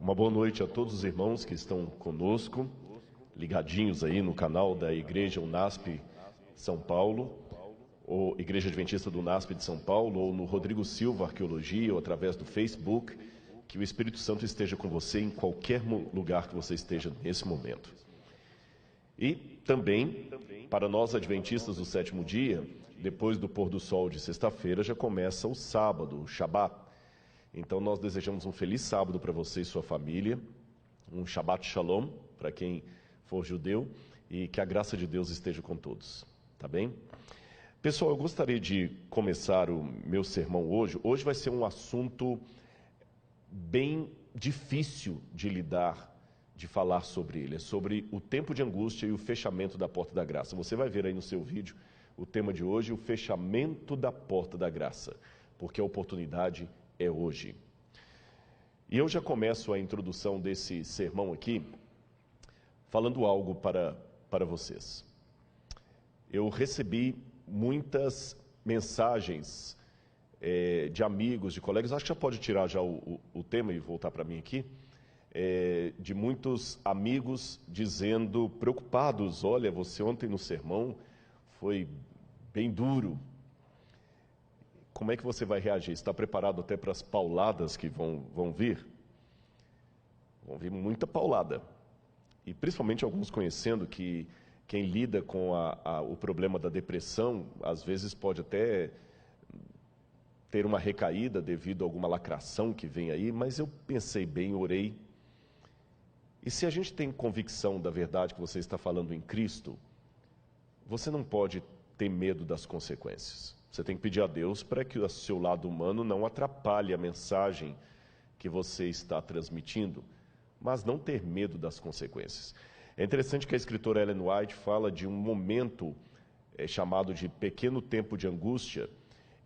Uma boa noite a todos os irmãos que estão conosco, ligadinhos aí no canal da Igreja UNASP São Paulo, ou Igreja Adventista do UNASP de São Paulo, ou no Rodrigo Silva Arqueologia, ou através do Facebook. Que o Espírito Santo esteja com você em qualquer lugar que você esteja nesse momento. E também, para nós adventistas do sétimo dia, depois do pôr do sol de sexta-feira, já começa o sábado, o Shabat. Então nós desejamos um feliz sábado para você e sua família, um Shabbat Shalom para quem for judeu, e que a graça de Deus esteja com todos, tá bem? Pessoal, eu gostaria de começar o meu sermão hoje. Hoje vai ser um assunto bem difícil de lidar, de falar sobre ele. É sobre o tempo de angústia e o fechamento da porta da graça. Você vai ver aí no seu vídeo o tema de hoje, o fechamento da porta da graça, porque a oportunidade é hoje. E eu já começo a introdução desse sermão aqui, falando algo para vocês. Eu recebi muitas mensagens de amigos, de colegas, acho que já pode tirar já o tema e voltar para mim aqui, de muitos amigos dizendo, preocupados, olha, você ontem no sermão foi bem duro. Como é que você vai reagir? Está preparado até para as pauladas que vão vir? Vão vir muita paulada. E principalmente alguns conhecendo que quem lida com o problema da depressão, às vezes pode até ter uma recaída devido a alguma lacração que vem aí, mas eu pensei bem, orei. E se a gente tem convicção da verdade que você está falando em Cristo, você não pode ter medo das consequências. Você tem que pedir a Deus para que o seu lado humano não atrapalhe a mensagem que você está transmitindo, mas não ter medo das consequências. É interessante que a escritora Ellen White fala de um momento chamado de pequeno tempo de angústia,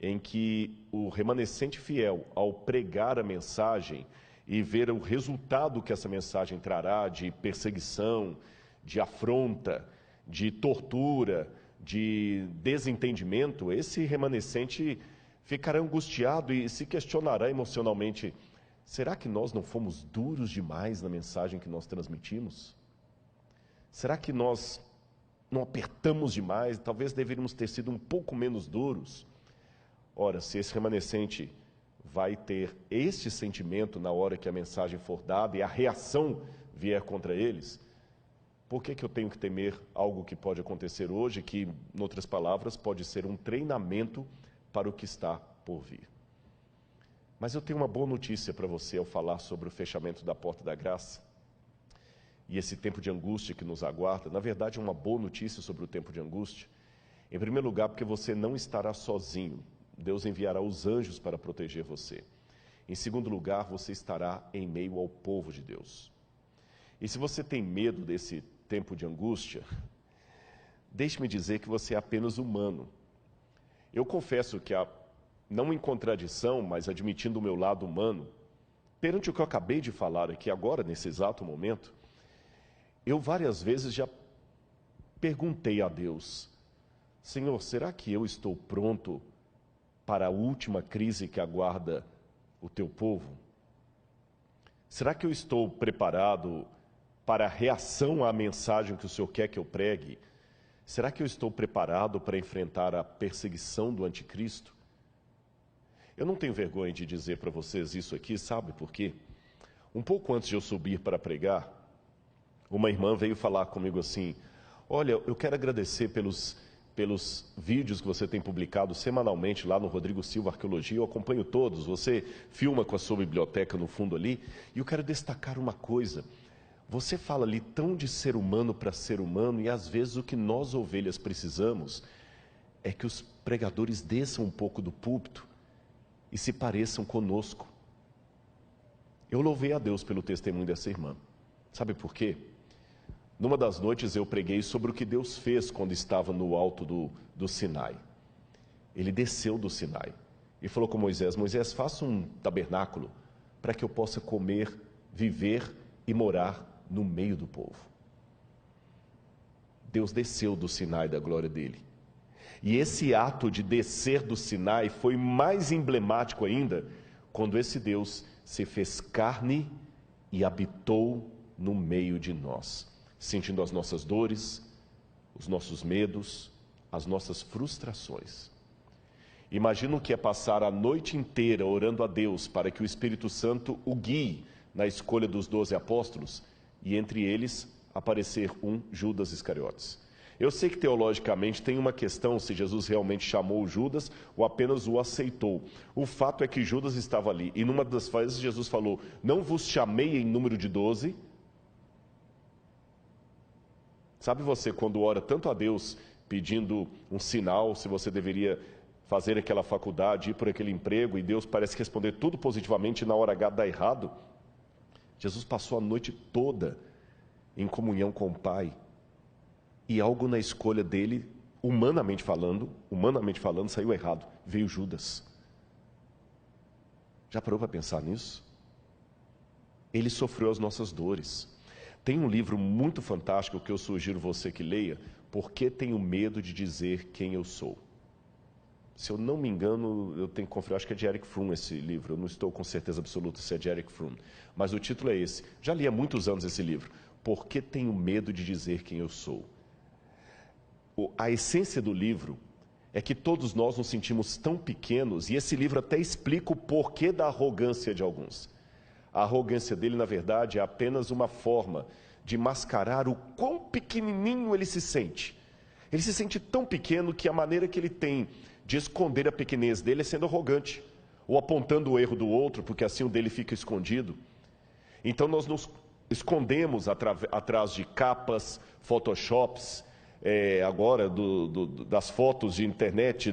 em que o remanescente fiel, ao pregar a mensagem e ver o resultado que essa mensagem trará de perseguição, de afronta, de tortura, de desentendimento, esse remanescente ficará angustiado e se questionará emocionalmente: será que nós não fomos duros demais na mensagem que nós transmitimos? Será que nós não apertamos demais? Talvez deveríamos ter sido um pouco menos duros. Ora, se esse remanescente vai ter este sentimento na hora que a mensagem for dada e a reação vier contra eles, por que eu tenho que temer algo que pode acontecer hoje, que, em outras palavras, pode ser um treinamento para o que está por vir? Mas eu tenho uma boa notícia para você ao falar sobre o fechamento da porta da graça e esse tempo de angústia que nos aguarda. Na verdade, é uma boa notícia sobre o tempo de angústia. Em primeiro lugar, porque você não estará sozinho. Deus enviará os anjos para proteger você. Em segundo lugar, você estará em meio ao povo de Deus. E se você tem medo desse tempo de angústia, deixe-me dizer que você é apenas humano. Eu confesso que, não em contradição, mas admitindo o meu lado humano, perante o que eu acabei de falar aqui agora, nesse exato momento, eu várias vezes já perguntei a Deus: Senhor, será que eu estou pronto para a última crise que aguarda o teu povo? Será que eu estou preparado para a reação à mensagem que o Senhor quer que eu pregue? Será que eu estou preparado para enfrentar a perseguição do anticristo? Eu não tenho vergonha de dizer para vocês isso aqui, sabe por quê? Um pouco antes de eu subir para pregar, uma irmã veio falar comigo assim: olha, eu quero agradecer pelos vídeos que você tem publicado semanalmente lá no Rodrigo Silva Arqueologia. Eu acompanho todos, você filma com a sua biblioteca no fundo ali, e eu quero destacar uma coisa: você fala ali tão de ser humano para ser humano, e às vezes o que nós ovelhas precisamos é que os pregadores desçam um pouco do púlpito e se pareçam conosco. Eu louvei a Deus pelo testemunho dessa irmã. Sabe por quê? Numa das noites eu preguei sobre o que Deus fez quando estava no alto do Sinai. Ele desceu do Sinai e falou com Moisés: Moisés, faça um tabernáculo para que eu possa comer, viver e morar no meio do povo. Deus desceu do Sinai da glória dele. E esse ato de descer do Sinai foi mais emblemático ainda quando esse Deus se fez carne e habitou no meio de nós, sentindo as nossas dores, os nossos medos, as nossas frustrações. Imagina o que é passar a noite inteira orando a Deus para que o Espírito Santo o guie na escolha dos 12 apóstolos e entre eles aparecer um Judas Iscariotes. Eu sei que teologicamente tem uma questão se Jesus realmente chamou Judas ou apenas o aceitou. O fato é que Judas estava ali e numa das vezes Jesus falou: não vos chamei em número de 12. Sabe você quando ora tanto a Deus pedindo um sinal, se você deveria fazer aquela faculdade, ir por aquele emprego, e Deus parece responder tudo positivamente e na hora H dá errado? Jesus passou a noite toda em comunhão com o Pai, e algo na escolha dele, humanamente falando, saiu errado. Veio Judas. Já parou para pensar nisso? Ele sofreu as nossas dores. Tem um livro muito fantástico que eu sugiro você que leia, Por que Tenho Medo de Dizer Quem Eu Sou? Se eu não me engano, eu tenho que conferir, acho que é de Erich Fromm esse livro, eu não estou com certeza absoluta se é de Erich Fromm, mas o título é esse. Já li há muitos anos esse livro, Por que Tenho Medo de Dizer Quem Eu Sou? A essência do livro é que todos nós nos sentimos tão pequenos, e esse livro até explica o porquê da arrogância de alguns. A arrogância dele, na verdade, é apenas uma forma de mascarar o quão pequenininho ele se sente. Ele se sente tão pequeno que a maneira que ele tem de esconder a pequenez dele é sendo arrogante, ou apontando o erro do outro, porque assim o dele fica escondido. Então nós nos escondemos atrás de capas, photoshops, agora das fotos de internet,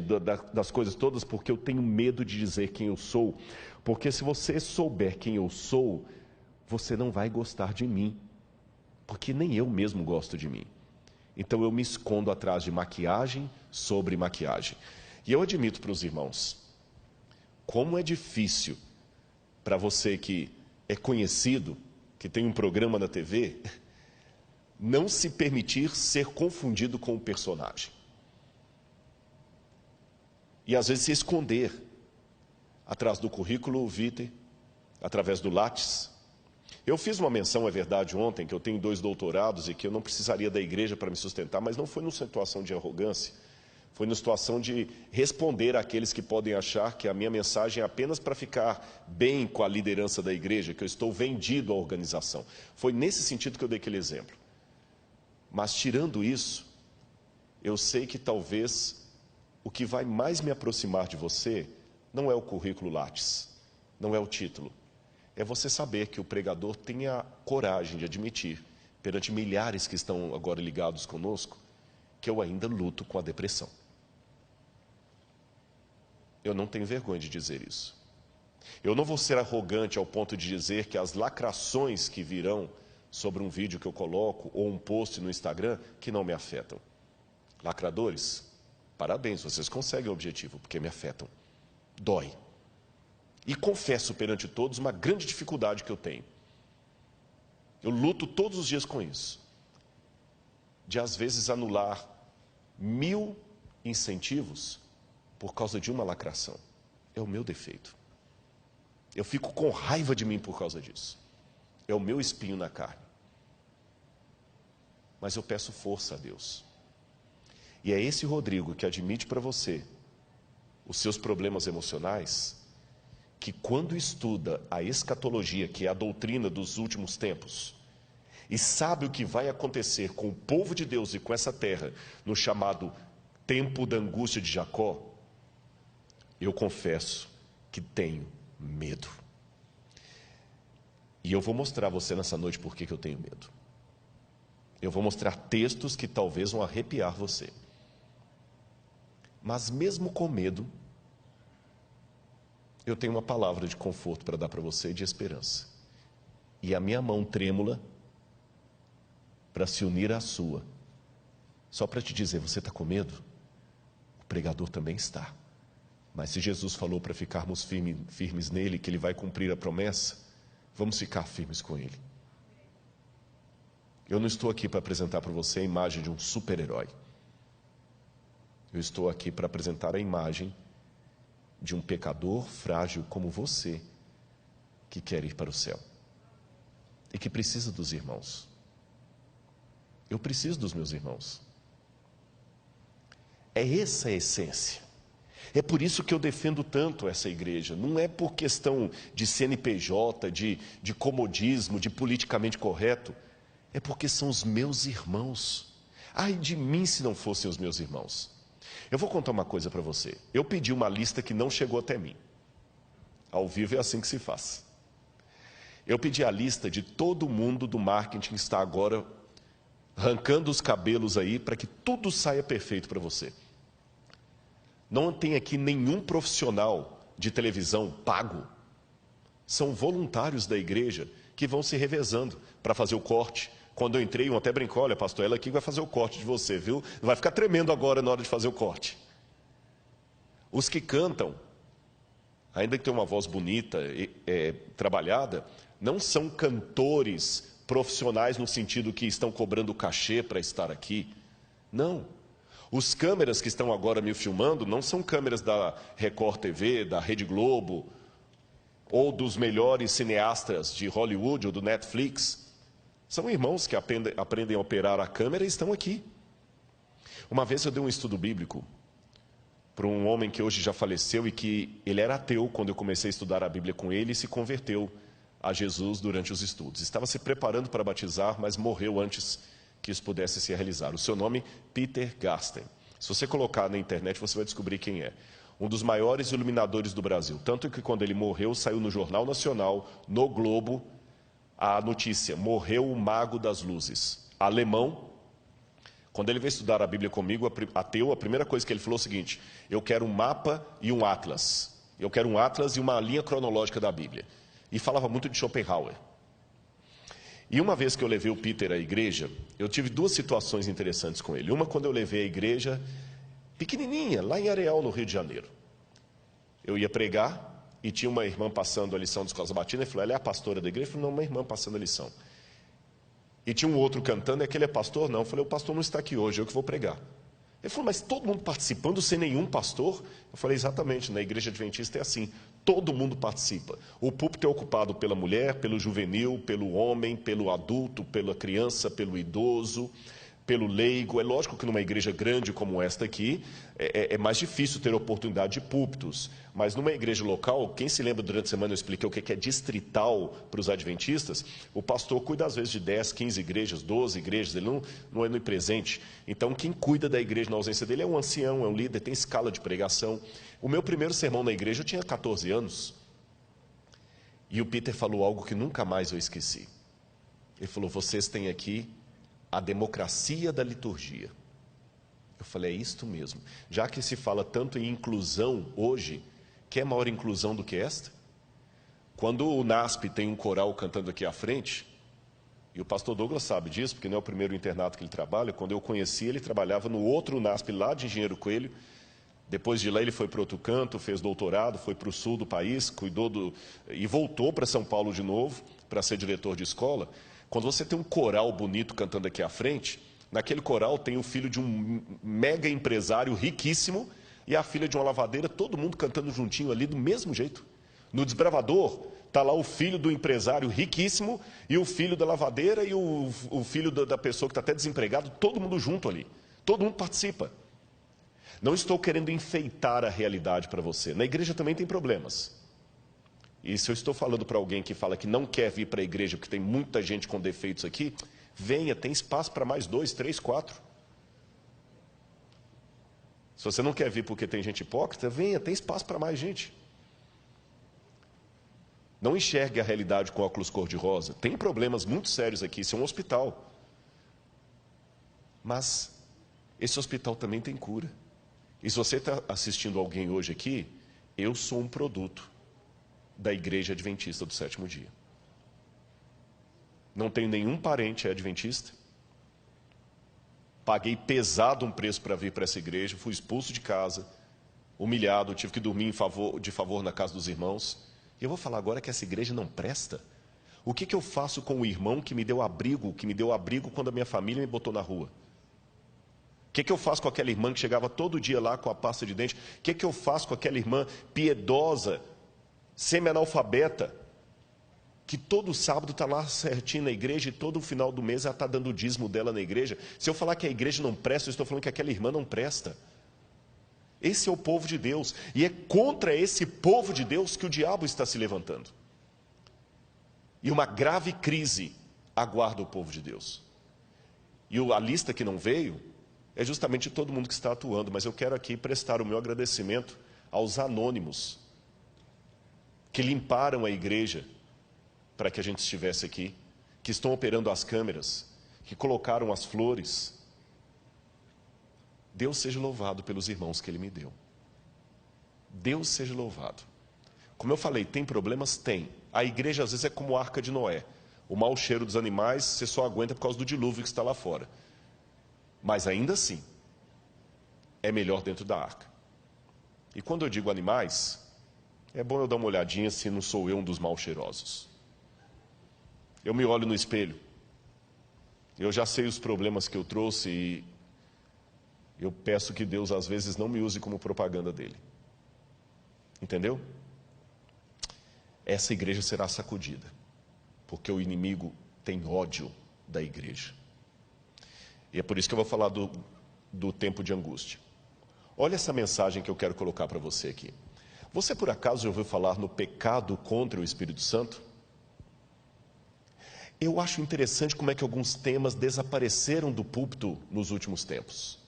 das coisas todas, porque eu tenho medo de dizer quem eu sou. Porque se você souber quem eu sou, você não vai gostar de mim, porque nem eu mesmo gosto de mim. Então eu me escondo atrás de maquiagem sobre maquiagem. E eu admito para os irmãos, como é difícil para você que é conhecido, que tem um programa na TV, não se permitir ser confundido com o personagem. E às vezes se esconder atrás do currículo vitae, através do Lattes. Eu fiz uma menção, é verdade, ontem, que eu tenho 2 doutorados e que eu não precisaria da igreja para me sustentar, mas não foi numa situação de arrogância, foi numa situação de responder àqueles que podem achar que a minha mensagem é apenas para ficar bem com a liderança da igreja, que eu estou vendido à organização. Foi nesse sentido que eu dei aquele exemplo. Mas tirando isso, eu sei que talvez o que vai mais me aproximar de você não é o currículo Lattes, não é o título. É você saber que o pregador tem a coragem de admitir, perante milhares que estão agora ligados conosco, que eu ainda luto com a depressão. Eu não tenho vergonha de dizer isso. Eu não vou ser arrogante ao ponto de dizer que as lacrações que virão sobre um vídeo que eu coloco ou um post no Instagram que não me afetam. Lacradores, parabéns, vocês conseguem o objetivo, porque me afetam. Dói. E confesso perante todos uma grande dificuldade que eu tenho. Eu luto todos os dias com isso. De às vezes anular 1000 incentivos por causa de uma lacração. É o meu defeito. Eu fico com raiva de mim por causa disso. É o meu espinho na carne. Mas eu peço força a Deus. E é esse Rodrigo que admite para você os seus problemas emocionais, que quando estuda a escatologia, que é a doutrina dos últimos tempos, e sabe o que vai acontecer com o povo de Deus e com essa terra, no chamado tempo da angústia de Jacó, eu confesso que tenho medo. E eu vou mostrar a você nessa noite por que eu tenho medo. Eu vou mostrar textos que talvez vão arrepiar você. Mas mesmo com medo, eu tenho uma palavra de conforto para dar para você e de esperança. E a minha mão trêmula para se unir à sua. Só para te dizer, você está com medo? O pregador também está. Mas se Jesus falou para ficarmos firmes nele, que ele vai cumprir a promessa, vamos ficar firmes com ele. Eu não estou aqui para apresentar para você a imagem de um super-herói. Eu estou aqui para apresentar a imagem de um pecador frágil como você, que quer ir para o céu. e que precisa dos irmãos. Eu preciso dos meus irmãos. É essa a essência. É por isso que eu defendo tanto essa igreja. Não é por questão de CNPJ, de comodismo, de politicamente correto. É porque são os meus irmãos. Ai de mim se não fossem os meus irmãos. Eu vou contar uma coisa para você. Eu pedi uma lista que não chegou até mim. Ao vivo é assim que se faz. Eu pedi a lista de todo mundo do marketing que está agora arrancando os cabelos aí para que tudo saia perfeito para você. Não tem aqui nenhum profissional de televisão pago. São voluntários da igreja que vão se revezando para fazer o corte. Quando eu entrei, um até brincou, olha, pastor, ela aqui vai fazer o corte de você, viu? Vai ficar tremendo agora na hora de fazer o corte. Os que cantam, ainda que tenham uma voz bonita, trabalhada, não são cantores profissionais no sentido que estão cobrando cachê para estar aqui. Não. Os câmeras que estão agora me filmando não são câmeras da Record TV, da Rede Globo, ou dos melhores cineastas de Hollywood ou do Netflix. São irmãos que aprendem a operar a câmera e estão aqui. Uma vez eu dei um estudo bíblico para um homem que hoje já faleceu e que ele era ateu quando eu comecei a estudar a Bíblia com ele e se converteu a Jesus durante os estudos. Estava se preparando para batizar, mas morreu antes que isso pudesse se realizar. O seu nome, Peter Garsten. Se você colocar na internet, você vai descobrir quem é. Um dos maiores iluminadores do Brasil. Tanto que quando ele morreu, saiu no Jornal Nacional, no Globo, a notícia: morreu o mago das luzes. Alemão. Quando ele veio estudar a Bíblia comigo, ateu, a primeira coisa que ele falou é o seguinte: eu quero um mapa e um atlas. Eu quero um atlas e uma linha cronológica da Bíblia. E falava muito de Schopenhauer. E uma vez que eu levei o Peter à igreja, eu tive duas situações interessantes com ele. Uma, quando eu levei a igreja pequenininha, lá em Areal, no Rio de Janeiro. Eu ia pregar e tinha uma irmã passando a lição de escola sabatina. Ele falou, ela é a pastora da igreja? Eu falei, não, uma irmã passando a lição. E tinha um outro cantando, é que ele é pastor? Não. Eu falei, o pastor não está aqui hoje, eu que vou pregar. Ele falou, mas todo mundo participando sem nenhum pastor? Eu falei, exatamente, na igreja adventista é assim, todo mundo participa. O púlpito é ocupado pela mulher, pelo juvenil, pelo homem, pelo adulto, pela criança, pelo idoso, pelo leigo. É lógico que numa igreja grande como esta aqui, é mais difícil ter oportunidade de púlpitos. Mas numa igreja local, quem se lembra durante a semana eu expliquei o que é distrital para os adventistas, o pastor cuida às vezes de 10, 15 igrejas, 12 igrejas, ele não é onipresente. Então quem cuida da igreja na ausência dele é um ancião, é um líder, tem escala de pregação. O meu primeiro sermão na igreja eu tinha 14 anos. E o Peter falou algo que nunca mais eu esqueci. Ele falou, vocês têm aqui a democracia da liturgia. Eu falei, é isto mesmo. Já que se fala tanto em inclusão hoje, quer maior inclusão do que esta? Quando o NASP tem um coral cantando aqui à frente, e o pastor Douglas sabe disso, porque não é o primeiro internato que ele trabalha, quando eu conheci ele trabalhava no outro NASP lá de Engenheiro Coelho. Depois de lá ele foi para outro canto, fez doutorado, foi para o sul do país, e voltou para São Paulo de novo, para ser diretor de escola. Quando você tem um coral bonito cantando aqui à frente, naquele coral tem o filho de um mega empresário riquíssimo e a filha de uma lavadeira, todo mundo cantando juntinho ali do mesmo jeito. No Desbravador, está lá o filho do empresário riquíssimo e o filho da lavadeira e o filho da pessoa que está até desempregado, todo mundo junto ali. Todo mundo participa. Não estou querendo enfeitar a realidade para você. Na igreja também tem problemas. E se eu estou falando para alguém que fala que não quer vir para a igreja, porque tem muita gente com defeitos aqui, venha, tem espaço para mais 2, 3, 4. Se você não quer vir porque tem gente hipócrita, venha, tem espaço para mais gente. Não enxergue a realidade com óculos cor-de-rosa. Tem problemas muito sérios aqui, isso é um hospital. Mas esse hospital também tem cura. E se você está assistindo alguém hoje aqui, eu sou um produto da Igreja Adventista do Sétimo Dia. Não tenho nenhum parente adventista. Paguei pesado um preço para vir para essa igreja, fui expulso de casa, humilhado, tive que dormir de favor na casa dos irmãos. E eu vou falar agora que essa igreja não presta. O que eu faço com o irmão que me deu abrigo quando a minha família me botou na rua? O que eu faço com aquela irmã que chegava todo dia lá com a pasta de dente? O que eu faço com aquela irmã piedosa, semi-analfabeta, que todo sábado está lá certinho na igreja e todo final do mês ela está dando o dízimo dela na igreja. Se eu falar que a igreja não presta, eu estou falando que aquela irmã não presta. Esse é o povo de Deus, e é contra esse povo de Deus que o diabo está se levantando. E uma grave crise aguarda o povo de Deus. E a lista que não veio é justamente todo mundo que está atuando, mas eu quero aqui prestar o meu agradecimento aos anônimos que limparam a igreja para que a gente estivesse aqui, que estão operando as câmeras, que colocaram as flores. Deus seja louvado pelos irmãos que Ele me deu. Deus seja louvado. Como eu falei, tem problemas? Tem. A igreja às vezes é como a Arca de Noé. O mau cheiro dos animais você só aguenta por causa do dilúvio que está lá fora. Mas ainda assim, é melhor dentro da arca. E quando eu digo animais, é bom eu dar uma olhadinha se não sou eu um dos mal cheirosos. Eu me olho no espelho. Eu já sei os problemas que eu trouxe e eu peço que Deus às vezes não me use como propaganda dele. Entendeu? Essa igreja será sacudida, porque o inimigo tem ódio da igreja. E é por isso que eu vou falar do tempo de angústia. Olha essa mensagem que eu quero colocar para você aqui. Você por acaso já ouviu falar no pecado contra o Espírito Santo? Eu acho interessante como é que alguns temas desapareceram do púlpito nos últimos tempos.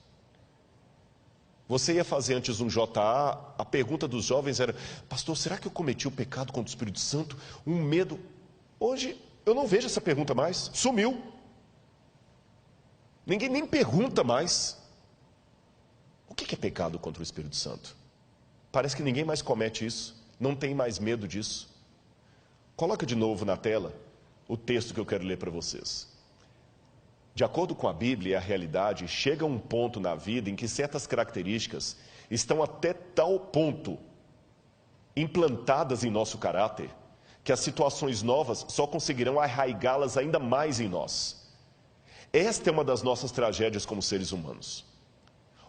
Você ia fazer antes um JA, a pergunta dos jovens era: pastor, será que eu cometi o pecado contra o Espírito Santo? Um medo. Hoje eu não vejo essa pergunta mais, sumiu. Ninguém nem pergunta mais. O que é pecado contra o Espírito Santo? Parece que ninguém mais comete isso, não tem mais medo disso. Coloca de novo na tela o texto que eu quero ler para vocês. De acordo com a Bíblia e a realidade, chega um ponto na vida em que certas características estão até tal ponto implantadas em nosso caráter, que as situações novas só conseguirão arraigá-las ainda mais em nós. Esta é uma das nossas tragédias como seres humanos.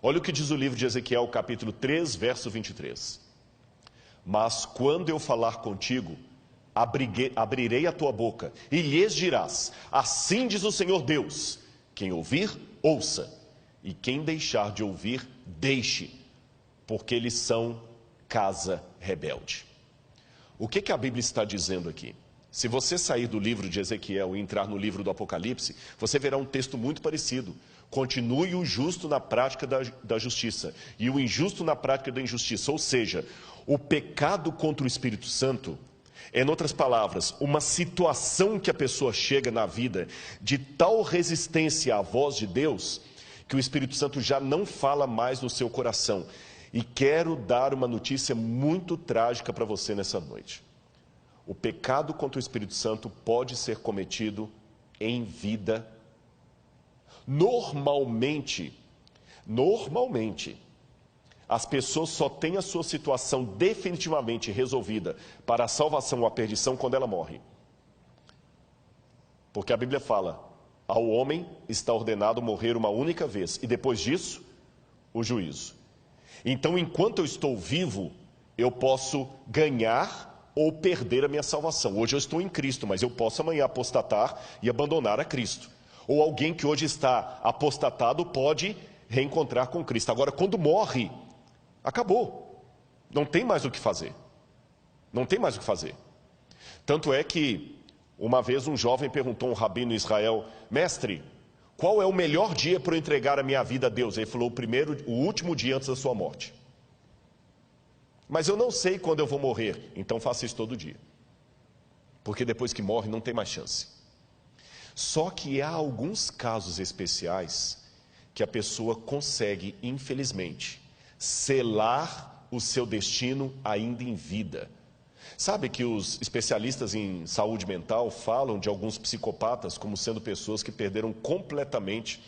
Olha o que diz o livro de Ezequiel, capítulo 3, verso 23. Mas quando eu falar contigo, abrirei a tua boca e lhes dirás: assim diz o Senhor Deus, quem ouvir, ouça, e quem deixar de ouvir, deixe, porque eles são casa rebelde. O que a Bíblia está dizendo aqui? Se você sair do livro de Ezequiel e entrar no livro do Apocalipse, você verá um texto muito parecido. Continue o justo na prática da justiça e o injusto na prática da injustiça. Ou seja, o pecado contra o Espírito Santo é, em outras palavras, uma situação que a pessoa chega na vida de tal resistência à voz de Deus, que o Espírito Santo já não fala mais no seu coração. E quero dar uma notícia muito trágica para você nessa noite. O pecado contra o Espírito Santo pode ser cometido em vida. Normalmente, as pessoas só têm a sua situação definitivamente resolvida para a salvação ou a perdição quando ela morre. Porque a Bíblia fala: ao homem está ordenado morrer uma única vez, e depois disso, o juízo. Então, enquanto eu estou vivo, eu posso ganhar ou perder a minha salvação. Hoje eu estou em Cristo, mas eu posso amanhã apostatar e abandonar a Cristo. Ou alguém que hoje está apostatado pode reencontrar com Cristo. Agora, quando morre, acabou. Não tem mais o que fazer. Não tem mais o que fazer. Tanto é que, uma vez um jovem perguntou a um rabino em Israel: mestre, qual é o melhor dia para eu entregar a minha vida a Deus? Ele falou: o último dia antes da sua morte. Mas eu não sei quando eu vou morrer, então faça isso todo dia. Porque depois que morre não tem mais chance. Só que há alguns casos especiais que a pessoa consegue, infelizmente, selar o seu destino ainda em vida. Sabe que os especialistas em saúde mental falam de alguns psicopatas como sendo pessoas que perderam completamente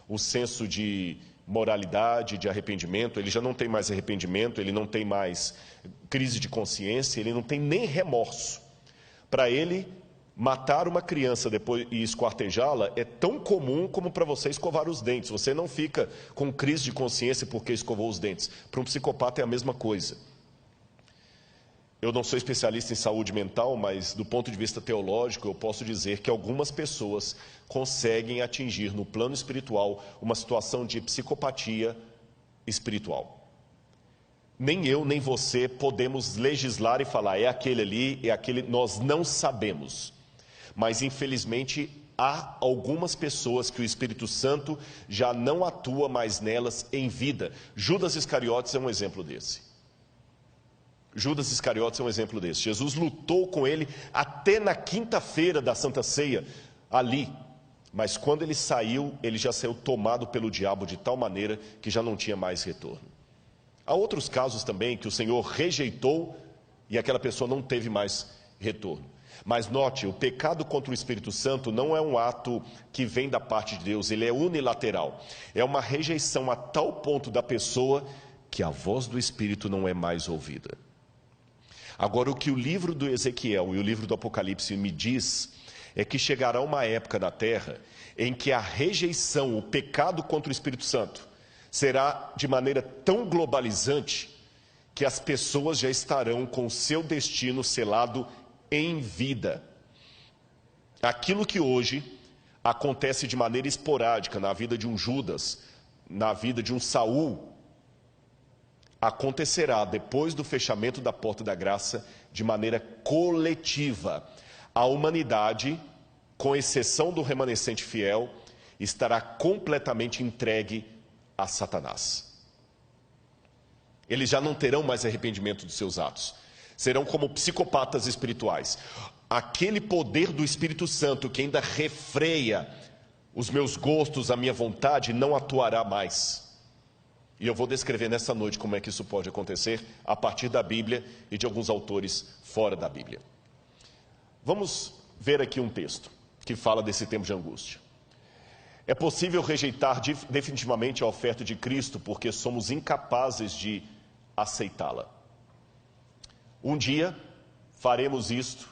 o senso de moralidade, de arrependimento. Ele já não tem mais arrependimento, ele não tem mais crise de consciência, ele não tem nem remorso. Para ele, matar uma criança depois e esquartejá-la é tão comum como para você escovar os dentes. Você não fica com crise de consciência porque escovou os dentes. Para um psicopata é a mesma coisa. Eu não sou especialista em saúde mental, mas do ponto de vista teológico, eu posso dizer que algumas pessoas conseguem atingir no plano espiritual uma situação de psicopatia espiritual. Nem eu, nem você podemos legislar e falar, é aquele ali, é aquele, nós não sabemos. Mas, infelizmente, há algumas pessoas que o Espírito Santo já não atua mais nelas em vida. Judas Iscariotes é um exemplo desse. Judas Iscariotes é um exemplo desse. Jesus lutou com ele até na quinta-feira da Santa Ceia, ali. Mas quando ele saiu, ele já saiu tomado pelo diabo de tal maneira que já não tinha mais retorno. Há outros casos também que o Senhor rejeitou e aquela pessoa não teve mais retorno. Mas note, o pecado contra o Espírito Santo não é um ato que vem da parte de Deus, ele é unilateral. É uma rejeição a tal ponto da pessoa que a voz do Espírito não é mais ouvida. Agora, o que o livro do Ezequiel e o livro do Apocalipse me diz é que chegará uma época na terra em que a rejeição, o pecado contra o Espírito Santo, será de maneira tão globalizante que as pessoas já estarão com o seu destino selado em vida. Aquilo que hoje acontece de maneira esporádica na vida de um Judas, na vida de um Saul, acontecerá depois do fechamento da porta da graça de maneira coletiva. A humanidade, com exceção do remanescente fiel, estará completamente entregue a Satanás. Eles já não terão mais arrependimento dos seus atos. Serão como psicopatas espirituais. Aquele poder do Espírito Santo que ainda refreia os meus gostos, a minha vontade, não atuará mais. E eu vou descrever nessa noite como é que isso pode acontecer a partir da Bíblia e de alguns autores fora da Bíblia. Vamos ver aqui um texto que fala desse tempo de angústia. É possível rejeitar definitivamente a oferta de Cristo porque somos incapazes de aceitá-la. Um dia faremos isto,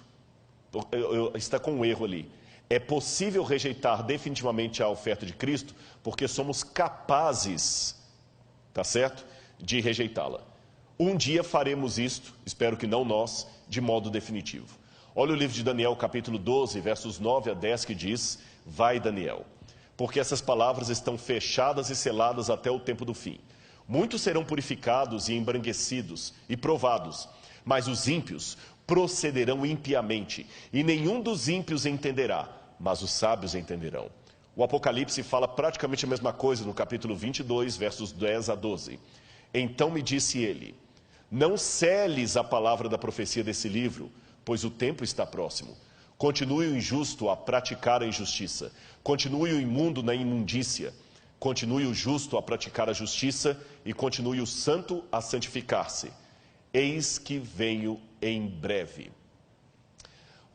está com um erro ali. É possível rejeitar definitivamente a oferta de Cristo porque somos capazes, tá certo, de rejeitá-la. Um dia faremos isto, espero que não nós, de modo definitivo. Olha o livro de Daniel, capítulo 12, versos 9 a 10, que diz: vai, Daniel, porque essas palavras estão fechadas e seladas até o tempo do fim. Muitos serão purificados e embranquecidos e provados, mas os ímpios procederão impiamente, e nenhum dos ímpios entenderá, mas os sábios entenderão. O Apocalipse fala praticamente a mesma coisa no capítulo 22, versos 10 a 12. Então me disse ele: não seles a palavra da profecia desse livro, pois o tempo está próximo. Continue o injusto a praticar a injustiça. Continue o imundo na imundícia. Continue o justo a praticar a justiça e continue o santo a santificar-se. Eis que venho em breve.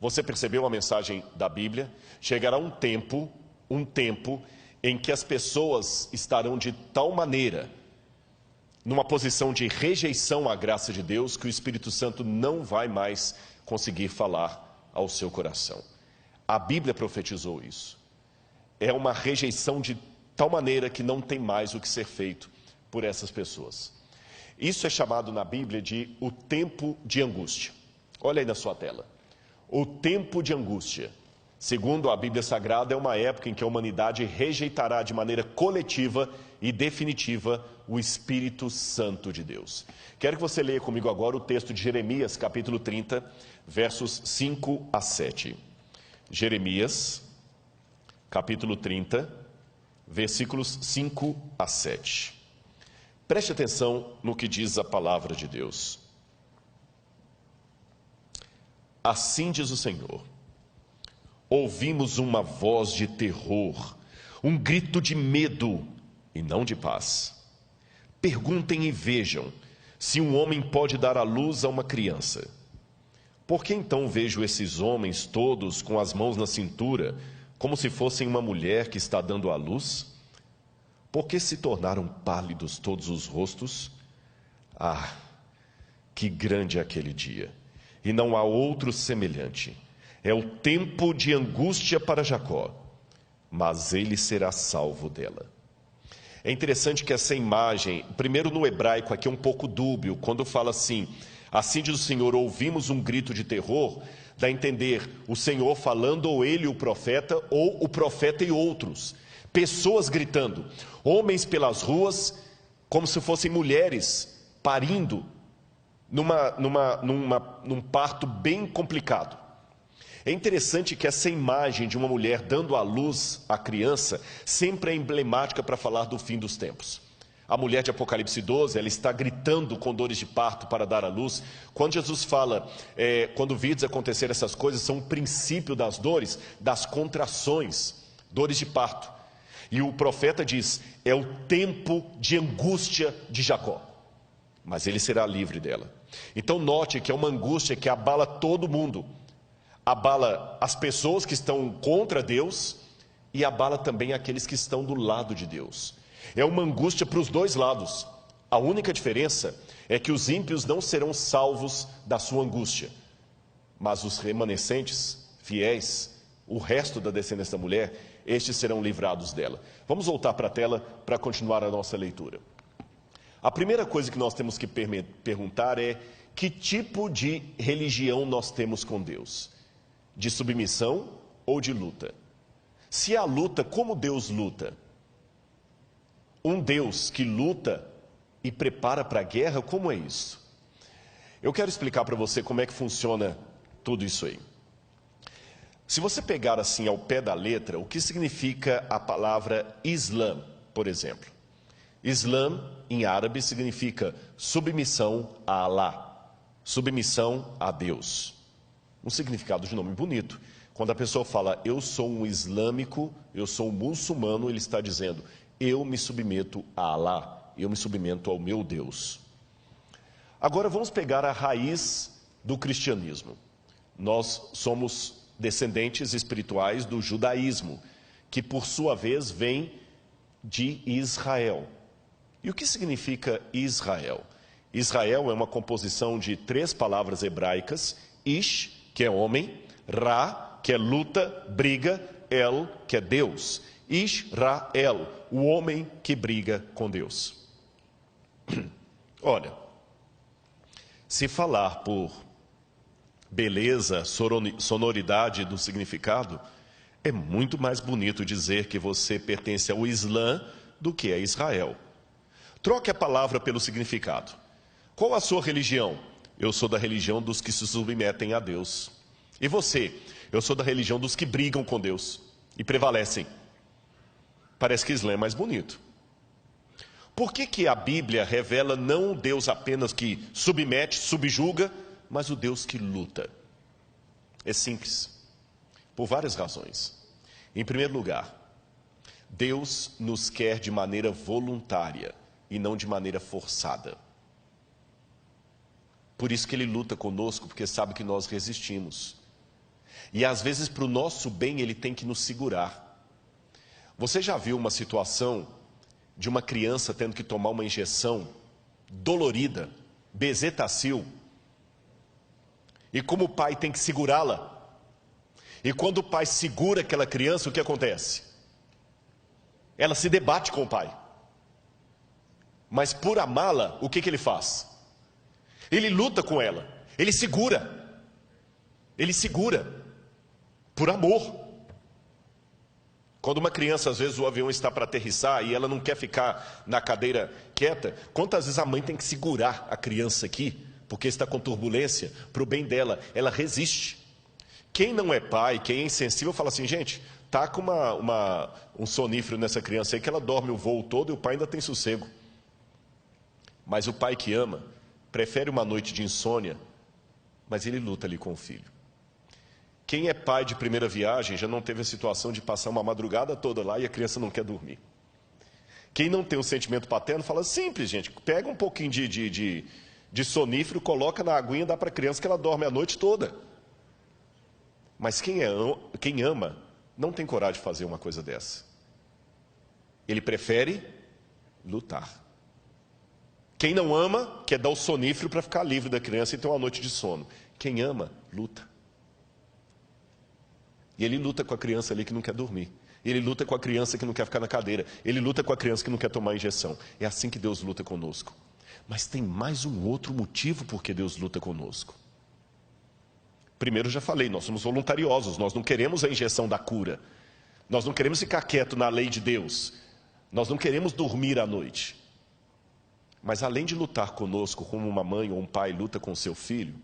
Você percebeu a mensagem da Bíblia? Chegará um tempo em que as pessoas estarão de tal maneira numa posição de rejeição à graça de Deus que o Espírito Santo não vai mais conseguir falar ao seu coração. A Bíblia profetizou isso. É uma rejeição de tal maneira que não tem mais o que ser feito por essas pessoas. Isso é chamado na Bíblia de o tempo de angústia. Olha aí na sua tela. O tempo de angústia, segundo a Bíblia Sagrada, é uma época em que a humanidade rejeitará de maneira coletiva e definitiva o Espírito Santo de Deus. Quero que você leia comigo agora o texto de Jeremias, capítulo 30, versos 5 a 7. Jeremias, capítulo 30, versículos 5 a 7. Preste atenção no que diz a palavra de Deus. Assim diz o Senhor: ouvimos uma voz de terror, um grito de medo e não de paz. Perguntem e vejam se um homem pode dar à luz a uma criança. Por que então vejo esses homens todos com as mãos na cintura, como se fossem uma mulher que está dando à luz? Por que se tornaram pálidos todos os rostos? Ah, que grande é aquele dia, e não há outro semelhante. É o tempo de angústia para Jacó, mas ele será salvo dela. É interessante que essa imagem, primeiro no hebraico aqui é um pouco dúbio, quando fala assim, Assim diz o Senhor, ouvimos um grito de terror, dá a entender o Senhor falando, ou ele, o profeta, ou o profeta e outros. Pessoas gritando, homens pelas ruas, como se fossem mulheres, parindo, num parto bem complicado. É interessante que essa imagem de uma mulher dando à luz a criança sempre é emblemática para falar do fim dos tempos. A mulher de Apocalipse 12, ela está gritando com dores de parto para dar à luz. Quando Jesus fala, quando vides acontecer essas coisas, são o princípio das dores, das contrações, dores de parto. E o profeta diz, é o tempo de angústia de Jacó, mas ele será livre dela. Então note que é uma angústia que abala todo mundo, abala as pessoas que estão contra Deus e abala também aqueles que estão do lado de Deus. É uma angústia para os dois lados. A única diferença é que os ímpios não serão salvos da sua angústia, mas os remanescentes, fiéis, o resto da descendência da mulher, estes serão livrados dela. Vamos voltar para a tela para continuar a nossa leitura. A primeira coisa que nós temos que perguntar é: que tipo de religião nós temos com Deus? De submissão ou de luta? Se há luta, como Deus luta? Um Deus que luta e prepara para a guerra, como é isso? Eu quero explicar para você como é que funciona tudo isso aí. Se você pegar assim ao pé da letra, o que significa a palavra Islã, por exemplo? Islã, em árabe, significa submissão a Alá, submissão a Deus. Um significado de nome bonito. Quando a pessoa fala, eu sou um islâmico, eu sou um muçulmano, ele está dizendo, eu me submeto a Alá, eu me submeto ao meu Deus. Agora vamos pegar a raiz do cristianismo. Nós somos descendentes espirituais do judaísmo, que por sua vez vem de Israel. E o que significa Israel? Israel é uma composição de 3 palavras hebraicas, Ish, que é homem, Ra, que é luta, briga, El, que é Deus. Israel, o homem que briga com Deus. Olha, se falar por beleza, sonoridade do significado, é muito mais bonito dizer que você pertence ao Islã do que a Israel. Troque a palavra pelo significado. Qual a sua religião? Eu sou da religião dos que se submetem a Deus. E você? Eu sou da religião dos que brigam com Deus e prevalecem. Parece que Islã é mais bonito. Por que a Bíblia revela não o Deus apenas que submete, subjuga, mas o Deus que luta? É simples, por várias razões. Em primeiro lugar, Deus nos quer de maneira voluntária e não de maneira forçada. Por isso que Ele luta conosco, porque sabe que nós resistimos. E às vezes para o nosso bem Ele tem que nos segurar. Você já viu uma situação de uma criança tendo que tomar uma injeção dolorida, bezetacil, e como o pai tem que segurá-la? E quando o pai segura aquela criança, o que acontece? Ela se debate com o pai. Mas por amá-la, o que ele faz? Ele luta com ela, ele segura, por amor. Quando uma criança, às vezes o avião está para aterrissar e ela não quer ficar na cadeira quieta, quantas vezes a mãe tem que segurar a criança aqui, porque está com turbulência, para o bem dela, ela resiste. Quem não é pai, quem é insensível, fala assim, gente, taca um sonífero nessa criança aí que ela dorme o voo todo e o pai ainda tem sossego. Mas o pai que ama, prefere uma noite de insônia, mas ele luta ali com o filho. Quem é pai de primeira viagem já não teve a situação de passar uma madrugada toda lá e a criança não quer dormir. Quem não tem o sentimento paterno fala simples, gente, pega um pouquinho de sonífero, coloca na aguinha e dá para a criança que ela dorme a noite toda. Mas quem ama não tem coragem de fazer uma coisa dessa. Ele prefere lutar. Quem não ama quer dar o sonífero para ficar livre da criança e ter uma noite de sono. Quem ama, luta. E ele luta com a criança ali que não quer dormir. Ele luta com a criança que não quer ficar na cadeira. Ele luta com a criança que não quer tomar injeção. É assim que Deus luta conosco. Mas tem mais um outro motivo por que Deus luta conosco. Primeiro, já falei, nós somos voluntariosos, nós não queremos a injeção da cura. Nós não queremos ficar quieto na lei de Deus. Nós não queremos dormir à noite. Mas além de lutar conosco, como uma mãe ou um pai luta com seu filho,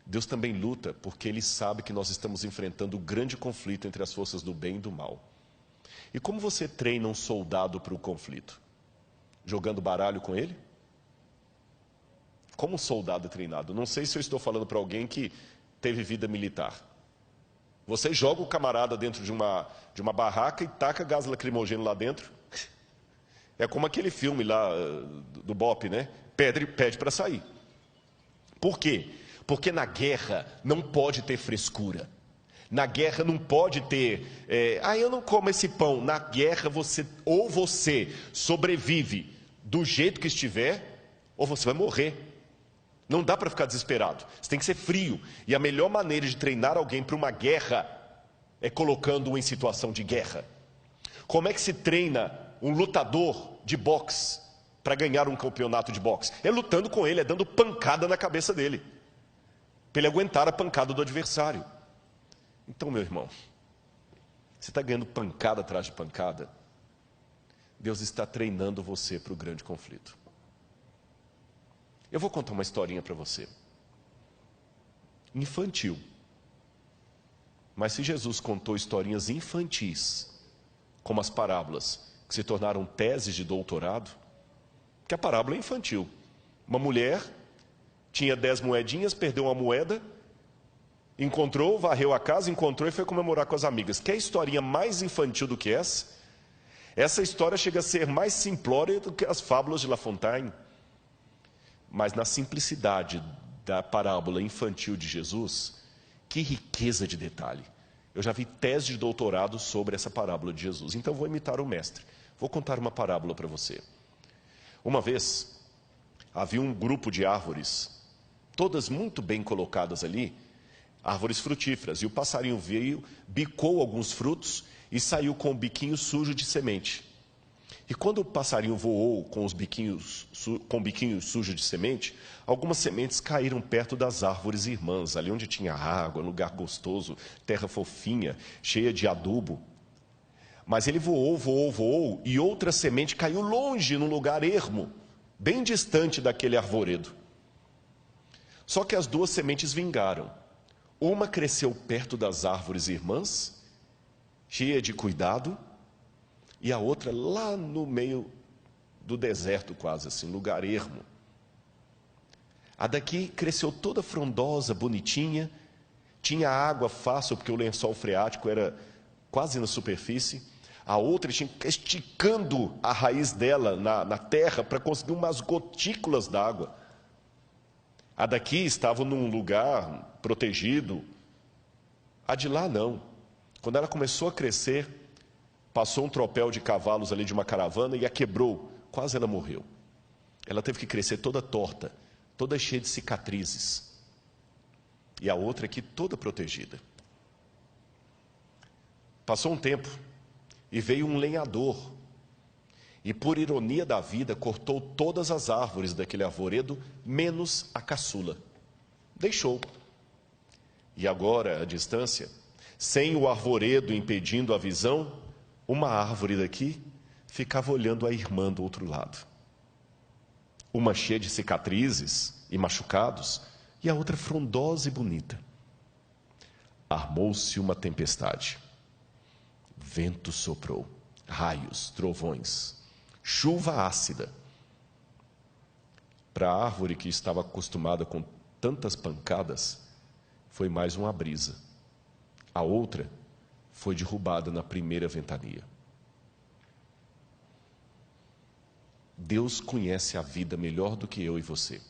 Deus também luta porque Ele sabe que nós estamos enfrentando o grande conflito entre as forças do bem e do mal. E como você treina um soldado para o conflito? Jogando baralho com ele? Como um soldado é treinado? Não sei se eu estou falando para alguém que teve vida militar. Você joga o camarada dentro de uma barraca e taca gás lacrimogêneo lá dentro. É como aquele filme lá do BOPE, né? Pede para sair. Por quê? Porque na guerra não pode ter frescura. Na guerra não pode ter, eu não como esse pão. Na guerra você sobrevive do jeito que estiver, ou você vai morrer. Não dá para ficar desesperado. Você tem que ser frio. E a melhor maneira de treinar alguém para uma guerra é colocando-o em situação de guerra. Como é que se treina um lutador de boxe para ganhar um campeonato de boxe? É lutando com ele, é dando pancada na cabeça dele, para ele aguentar a pancada do adversário. Então, meu irmão, você está ganhando pancada atrás de pancada, Deus está treinando você para o grande conflito. Eu vou contar uma historinha para você. Infantil. Mas se Jesus contou historinhas infantis, como as parábolas, que se tornaram teses de doutorado, que a parábola é infantil. Uma mulher tinha 10 moedinhas, perdeu uma moeda, encontrou, varreu a casa, encontrou e foi comemorar com as amigas. Quer historinha mais infantil do que essa? Essa história chega a ser mais simplória do que as fábulas de La Fontaine. Mas na simplicidade da parábola infantil de Jesus, que riqueza de detalhe. Eu já vi tese de doutorado sobre essa parábola de Jesus. Então vou imitar o mestre. Vou contar uma parábola para você. Uma vez, havia um grupo de árvores, todas muito bem colocadas ali, árvores frutíferas. E o passarinho veio, bicou alguns frutos e saiu com o biquinho sujo de semente. E quando o passarinho voou com o biquinho sujo de semente, algumas sementes caíram perto das árvores irmãs, ali onde tinha água, lugar gostoso, terra fofinha, cheia de adubo. Mas ele voou, e outra semente caiu longe, num lugar ermo, bem distante daquele arvoredo. Só que as duas sementes vingaram. Uma cresceu perto das árvores irmãs, cheia de cuidado, e a outra lá no meio do deserto, quase assim, lugar ermo. A daqui cresceu toda frondosa, bonitinha, tinha água fácil, porque o lençol freático era quase na superfície. A outra tinha que esticando a raiz dela na terra para conseguir umas gotículas d'água. A daqui estava num lugar protegido. A de lá não. Quando ela começou a crescer, passou um tropel de cavalos ali de uma caravana e a quebrou. Quase ela morreu. Ela teve que crescer toda torta, toda cheia de cicatrizes. E a outra aqui toda protegida. Passou um tempo e veio um lenhador. E por ironia da vida, cortou todas as árvores daquele arvoredo, menos a caçula. Deixou. E agora, à distância, sem o arvoredo impedindo a visão, uma árvore daqui ficava olhando a irmã do outro lado. Uma cheia de cicatrizes e machucados, e a outra frondosa e bonita. Armou-se uma tempestade. Vento soprou, raios, trovões, chuva ácida. Para a árvore que estava acostumada com tantas pancadas, foi mais uma brisa. A outra foi derrubada na primeira ventania. Deus conhece a vida melhor do que eu e você.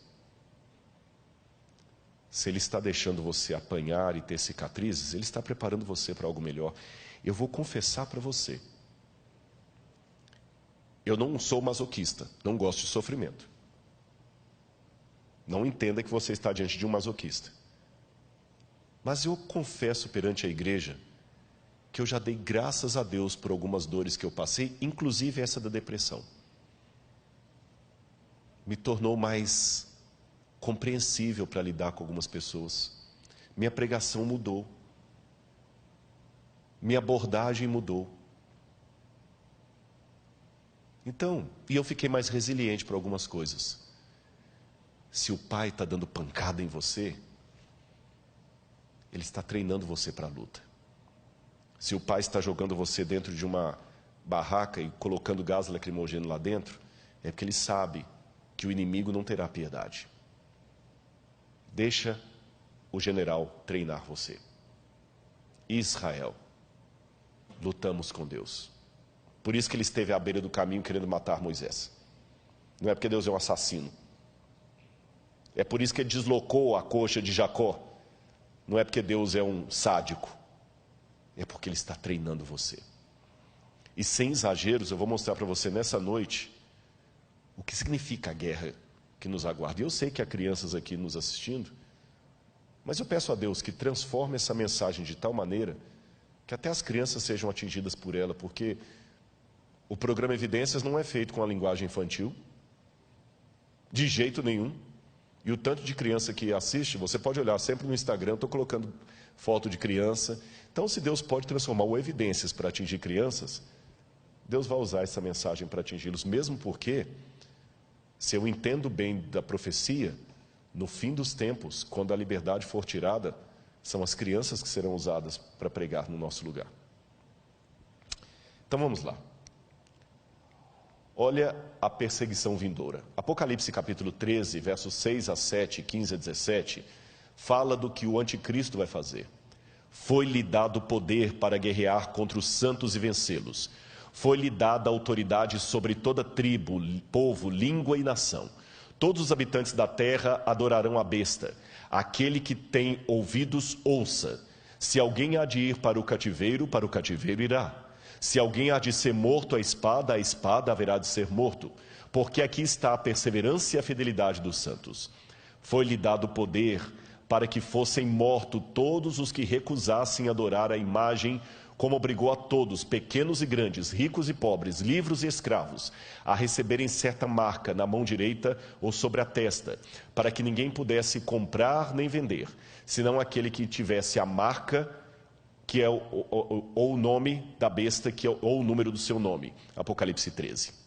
Se Ele está deixando você apanhar e ter cicatrizes, Ele está preparando você para algo melhor. Eu vou confessar para você. Eu não sou masoquista, não gosto de sofrimento. Não entenda que você está diante de um masoquista. Mas eu confesso perante a igreja que eu já dei graças a Deus por algumas dores que eu passei, inclusive essa da depressão. me tornou mais compreensível para lidar com algumas pessoas. Minha pregação mudou. Minha abordagem mudou. Então, e eu fiquei mais resiliente para algumas coisas. Se o pai está dando pancada em você, ele está treinando você para a luta. Se o pai está jogando você dentro de uma barraca e colocando gás lacrimogêneo lá dentro, é porque ele sabe que o inimigo não terá piedade. Deixa o general treinar você. Israel, lutamos com Deus. Por isso que ele esteve à beira do caminho querendo matar Moisés. Não é porque Deus é um assassino. É por isso que ele deslocou a coxa de Jacó. Não é porque Deus é um sádico. É porque ele está treinando você. E sem exageros, eu vou mostrar para você nessa noite o que significa a guerra que nos aguarda. E eu sei que há crianças aqui nos assistindo, mas eu peço a Deus que transforme essa mensagem de tal maneira que até as crianças sejam atingidas por ela, porque o programa Evidências não é feito com a linguagem infantil, de jeito nenhum. E o tanto de criança que assiste, você pode olhar sempre no Instagram, estou colocando foto de criança. Então, se Deus pode transformar o Evidências para atingir crianças, Deus vai usar essa mensagem para atingi-los, mesmo porque, se eu entendo bem da profecia, no fim dos tempos, quando a liberdade for tirada, são as crianças que serão usadas para pregar no nosso lugar. Então vamos lá. Olha a perseguição vindoura. Apocalipse capítulo 13, versos 6 a 7, 15 a 17, fala do que o anticristo vai fazer. Foi-lhe dado poder para guerrear contra os santos e vencê-los. Foi-lhe dada autoridade sobre toda tribo, povo, língua e nação. Todos os habitantes da terra adorarão a besta. Aquele que tem ouvidos, ouça. Se alguém há de ir para o cativeiro irá. Se alguém há de ser morto à espada haverá de ser morto. Porque aqui está a perseverança e a fidelidade dos santos. Foi-lhe dado poder para que fossem mortos todos os que recusassem adorar a imagem, como obrigou a todos, pequenos e grandes, ricos e pobres, livres e escravos, a receberem certa marca na mão direita ou sobre a testa, para que ninguém pudesse comprar nem vender, senão aquele que tivesse a marca, que é ou o nome da besta, que é, ou o número do seu nome. Apocalipse 13.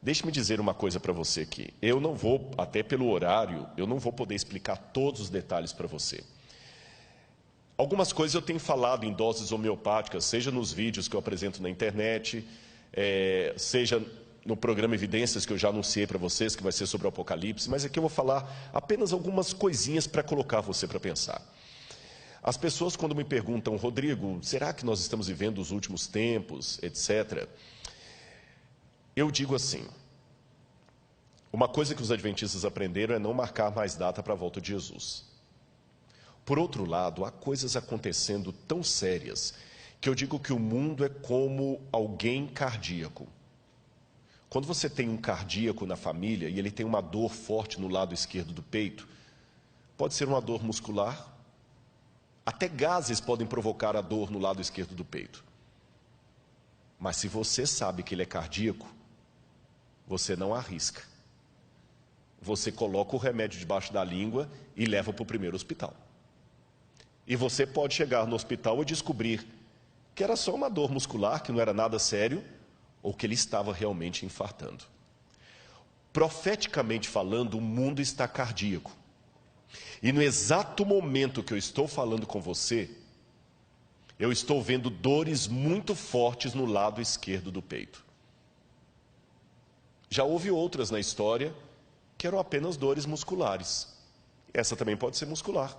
Deixe-me dizer uma coisa para você aqui. Eu não vou, até pelo horário, eu não vou poder explicar todos os detalhes para você. Algumas coisas eu tenho falado em doses homeopáticas, seja nos vídeos que eu apresento na internet, seja no programa Evidências, que eu já anunciei para vocês, que vai ser sobre o Apocalipse, mas aqui eu vou falar apenas algumas coisinhas para colocar você para pensar. As pessoas, quando me perguntam, Rodrigo, será que nós estamos vivendo os últimos tempos, etc., eu digo assim, uma coisa que os adventistas aprenderam é não marcar mais data para a volta de Jesus. Por outro lado, há coisas acontecendo tão sérias que eu digo que o mundo é como alguém cardíaco. Quando você tem um cardíaco na família e ele tem uma dor forte no lado esquerdo do peito, pode ser uma dor muscular, até gases podem provocar a dor no lado esquerdo do peito. Mas se você sabe que ele é cardíaco, você não arrisca. Você coloca o remédio debaixo da língua e leva para o primeiro hospital. E você pode chegar no hospital e descobrir que era só uma dor muscular, que não era nada sério, ou que ele estava realmente infartando. Profeticamente falando, o mundo está cardíaco. E no exato momento que eu estou falando com você, eu estou vendo dores muito fortes no lado esquerdo do peito. Já houve outras na história que eram apenas dores musculares. Essa também pode ser muscular.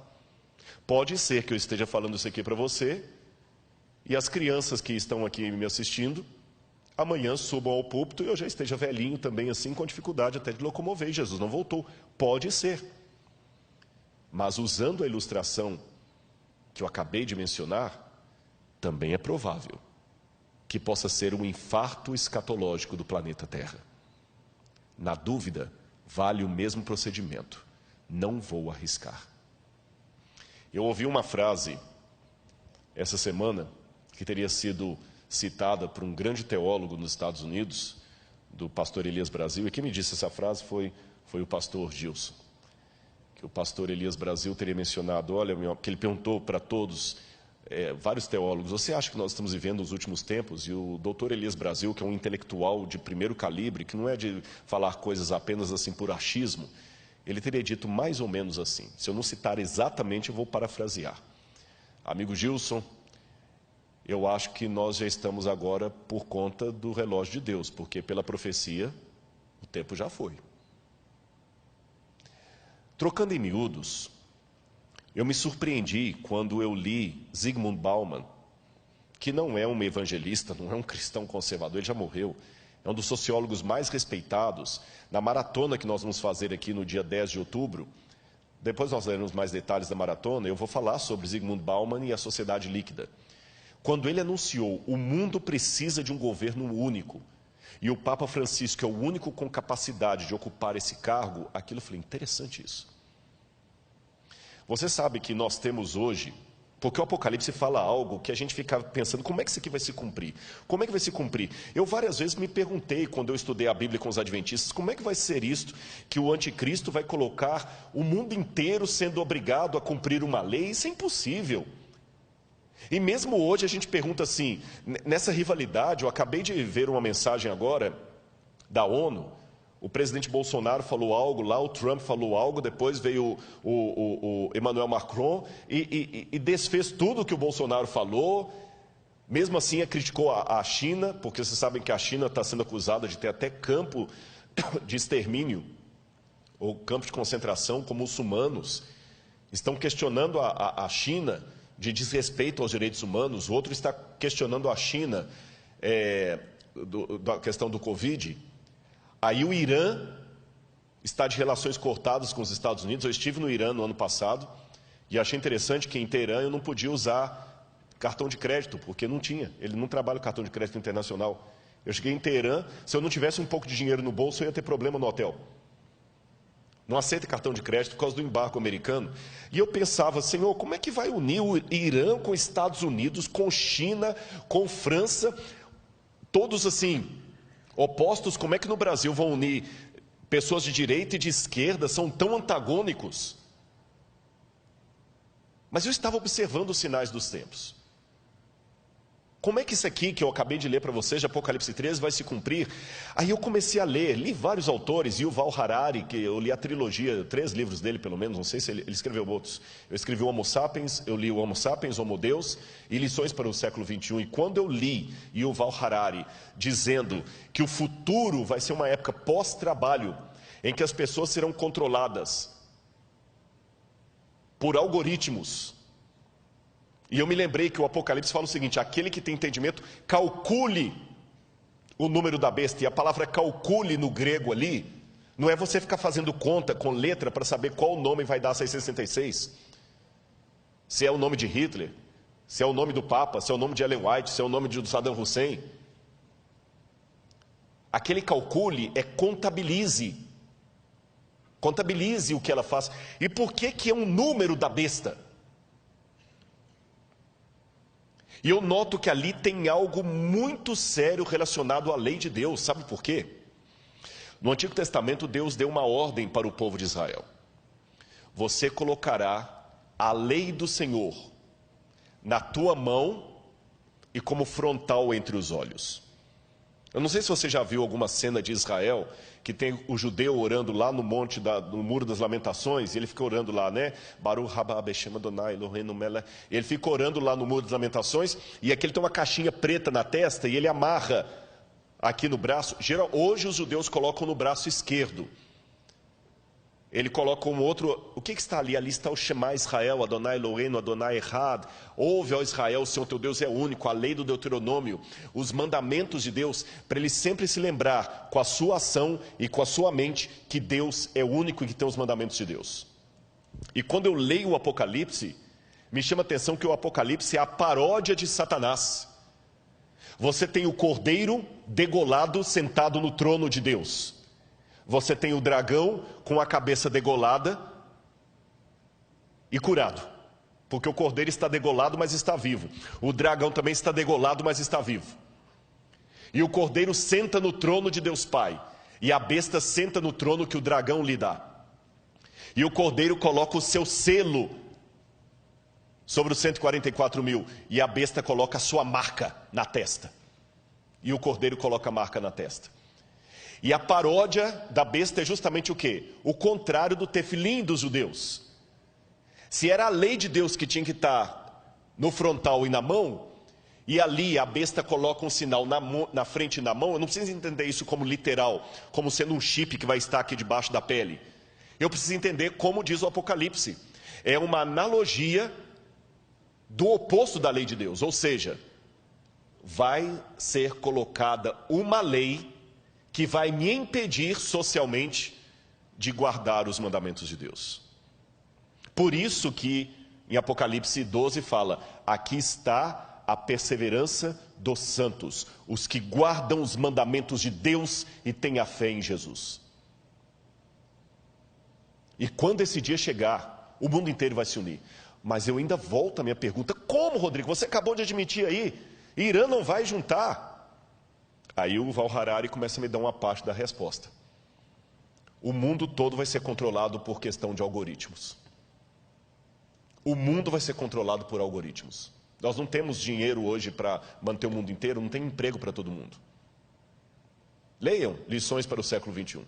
Pode ser que eu esteja falando isso aqui para você e as crianças que estão aqui me assistindo, amanhã subam ao púlpito e eu já esteja velhinho também assim, com dificuldade até de locomover, e Jesus não voltou. Pode ser. Mas usando a ilustração que eu acabei de mencionar, também é provável que possa ser um infarto escatológico do planeta Terra. Na dúvida, vale o mesmo procedimento. Não vou arriscar. Eu ouvi uma frase essa semana que teria sido citada por um grande teólogo nos Estados Unidos, do pastor Elias Brasil, e quem me disse essa frase foi o pastor Gilson, que o pastor Elias Brasil teria mencionado, olha, que ele perguntou para todos, vários teólogos, você acha que nós estamos vivendo os últimos tempos? E o doutor Elias Brasil, que é um intelectual de primeiro calibre, que não é de falar coisas apenas assim por achismo, ele teria dito mais ou menos assim. Se eu não citar exatamente, eu vou parafrasear. Amigo Gilson, eu acho que nós já estamos agora por conta do relógio de Deus, porque pela profecia, o tempo já foi. Trocando em miúdos, eu me surpreendi quando eu li Zygmunt Bauman, que não é um evangelista, não é um cristão conservador, ele já morreu, é um dos sociólogos mais respeitados. Na maratona que nós vamos fazer aqui no dia 10 de outubro, depois nós leremos mais detalhes da maratona, eu vou falar sobre Zygmunt Bauman e a sociedade líquida. Quando ele anunciou, o mundo precisa de um governo único, e o Papa Francisco é o único com capacidade de ocupar esse cargo, aquilo eu falei, interessante isso. Você sabe que nós temos hoje, porque o Apocalipse fala algo que a gente fica pensando, como é que isso aqui vai se cumprir? Como é que vai se cumprir? Eu várias vezes me perguntei, quando eu estudei a Bíblia com os adventistas, como é que vai ser isto, que o anticristo vai colocar o mundo inteiro sendo obrigado a cumprir uma lei? Isso é impossível. E mesmo hoje a gente pergunta assim, nessa rivalidade, eu acabei de ver uma mensagem agora da ONU, o presidente Bolsonaro falou algo lá, o Trump falou algo, depois veio o Emmanuel Macron e desfez tudo o que o Bolsonaro falou, mesmo assim criticou a China, porque vocês sabem que a China está sendo acusada de ter até campo de extermínio, ou campo de concentração com muçulmanos, estão questionando a China de desrespeito aos direitos humanos, o outro está questionando a China da questão do Covid. Aí o Irã está de relações cortadas com os Estados Unidos. Eu estive no Irã no ano passado e achei interessante que em Teherã eu não podia usar cartão de crédito, porque não tinha, ele não trabalha com cartão de crédito internacional. Eu cheguei em Teherã, se eu não tivesse um pouco de dinheiro no bolso, eu ia ter problema no hotel. Não aceita cartão de crédito por causa do embargo americano. E eu pensava, Senhor, como é que vai unir o Irã com os Estados Unidos, com China, com França, todos assim, opostos? Como é que no Brasil vão unir pessoas de direita e de esquerda, são tão antagônicos? Mas eu estava observando os sinais dos tempos. Como é que isso aqui que eu acabei de ler para vocês, de Apocalipse 13, vai se cumprir? Aí eu comecei a ler, li vários autores, Yuval Harari, que eu li a trilogia, 3 livros dele pelo menos, não sei se ele escreveu outros. Eu escrevi o Homo Sapiens, eu li o Homo Sapiens, Homo Deus e Lições para o Século XXI. E quando eu li Yuval Harari dizendo que o futuro vai ser uma época pós-trabalho, em que as pessoas serão controladas por algoritmos, e eu me lembrei que o Apocalipse fala o seguinte, aquele que tem entendimento, calcule o número da besta. E a palavra calcule no grego ali, não é você ficar fazendo conta com letra para saber qual nome vai dar 666. Se é o nome de Hitler, se é o nome do Papa, se é o nome de Ellen White, se é o nome de Saddam Hussein. Aquele calcule é contabilize. Contabilize o que ela faz. E por que é um número da besta? E eu noto que ali tem algo muito sério relacionado à lei de Deus. Sabe por quê? No Antigo Testamento, Deus deu uma ordem para o povo de Israel. Você colocará a lei do Senhor na tua mão e como frontal entre os olhos. Eu não sei se você já viu alguma cena de Israel que tem o judeu orando lá no monte, no Muro das Lamentações, e ele fica orando lá, né? Baruch haba Beshem Adonai Eloheinu melech. Ele fica orando lá no Muro das Lamentações, e aqui ele tem uma caixinha preta na testa, e ele amarra aqui no braço. Hoje os judeus colocam no braço esquerdo. Ele coloca um outro, o que está ali? Ali está o Shema Israel, Adonai Eloheinu, Adonai Echad. Ouve, ó Israel, o Senhor teu Deus é único, a lei do Deuteronômio, os mandamentos de Deus, para ele sempre se lembrar com a sua ação e com a sua mente que Deus é único e que tem os mandamentos de Deus. E quando eu leio o Apocalipse, me chama a atenção que o Apocalipse é a paródia de Satanás. Você tem o cordeiro degolado sentado no trono de Deus. Você tem o dragão com a cabeça degolada e curado. Porque o cordeiro está degolado, mas está vivo. O dragão também está degolado, mas está vivo. E o cordeiro senta no trono de Deus Pai, e a besta senta no trono que o dragão lhe dá. E o cordeiro coloca o seu selo sobre os 144 mil, e a besta coloca a sua marca na testa. E o cordeiro coloca a marca na testa. E a paródia da besta é justamente o quê? O contrário do tefilim dos judeus. Se era a lei de Deus que tinha que estar no frontal e na mão, e ali a besta coloca um sinal na frente e na mão, eu não preciso entender isso como literal, como sendo um chip que vai estar aqui debaixo da pele. Eu preciso entender como diz o Apocalipse. É uma analogia do oposto da lei de Deus, ou seja, vai ser colocada uma lei que vai me impedir socialmente de guardar os mandamentos de Deus. Por isso que em Apocalipse 12 fala, aqui está a perseverança dos santos, os que guardam os mandamentos de Deus e têm a fé em Jesus. E quando esse dia chegar, o mundo inteiro vai se unir. Mas eu ainda volto à minha pergunta, como, Rodrigo? Você acabou de admitir aí, Irã não vai juntar. Aí o Val Harari começa a me dar uma parte da resposta. O mundo todo vai ser controlado por questão de algoritmos. O mundo vai ser controlado por algoritmos. Nós não temos dinheiro hoje para manter o mundo inteiro, não tem emprego para todo mundo. Leiam Lições para o século XXI.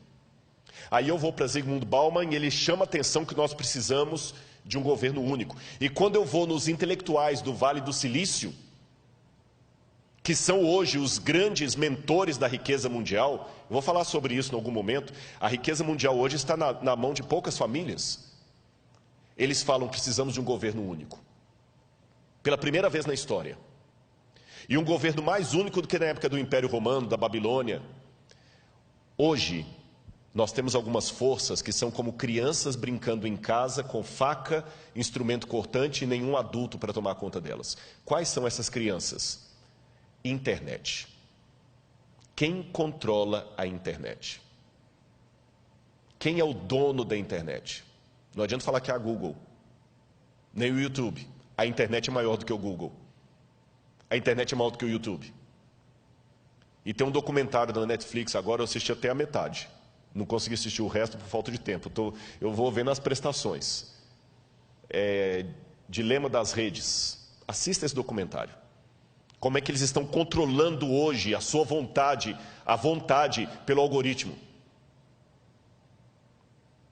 Aí eu vou para Zygmunt Bauman e ele chama a atenção que nós precisamos de um governo único. E quando eu vou nos intelectuais do Vale do Silício, que são hoje os grandes mentores da riqueza mundial, eu vou falar sobre isso em algum momento, a riqueza mundial hoje está na mão de poucas famílias. Eles falam, precisamos de um governo único. Pela primeira vez na história. E um governo mais único do que na época do Império Romano, da Babilônia. Hoje, nós temos algumas forças que são como crianças brincando em casa com faca, instrumento cortante e nenhum adulto para tomar conta delas. Quais são essas crianças? Internet. Quem controla a internet? Quem é o dono da internet? Não adianta falar que é a Google, nem o YouTube. A internet é maior do que o Google. A internet é maior do que o YouTube. E tem um documentário da Netflix agora, eu assisti até a metade. Não consegui assistir o resto por falta de tempo. Eu vou vendo as prestações. Dilema das redes. Assista esse documentário. Como é que eles estão controlando hoje a sua vontade, a vontade pelo algoritmo.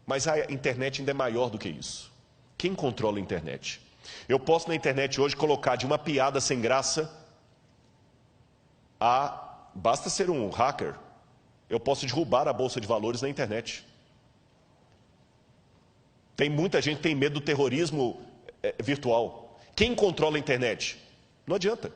Mas a internet ainda é maior do que isso. Quem controla a internet? Eu posso na internet hoje colocar de uma piada sem graça basta ser um hacker, eu posso derrubar a bolsa de valores na internet. Tem muita gente que tem medo do terrorismo virtual. Quem controla a internet? Não adianta.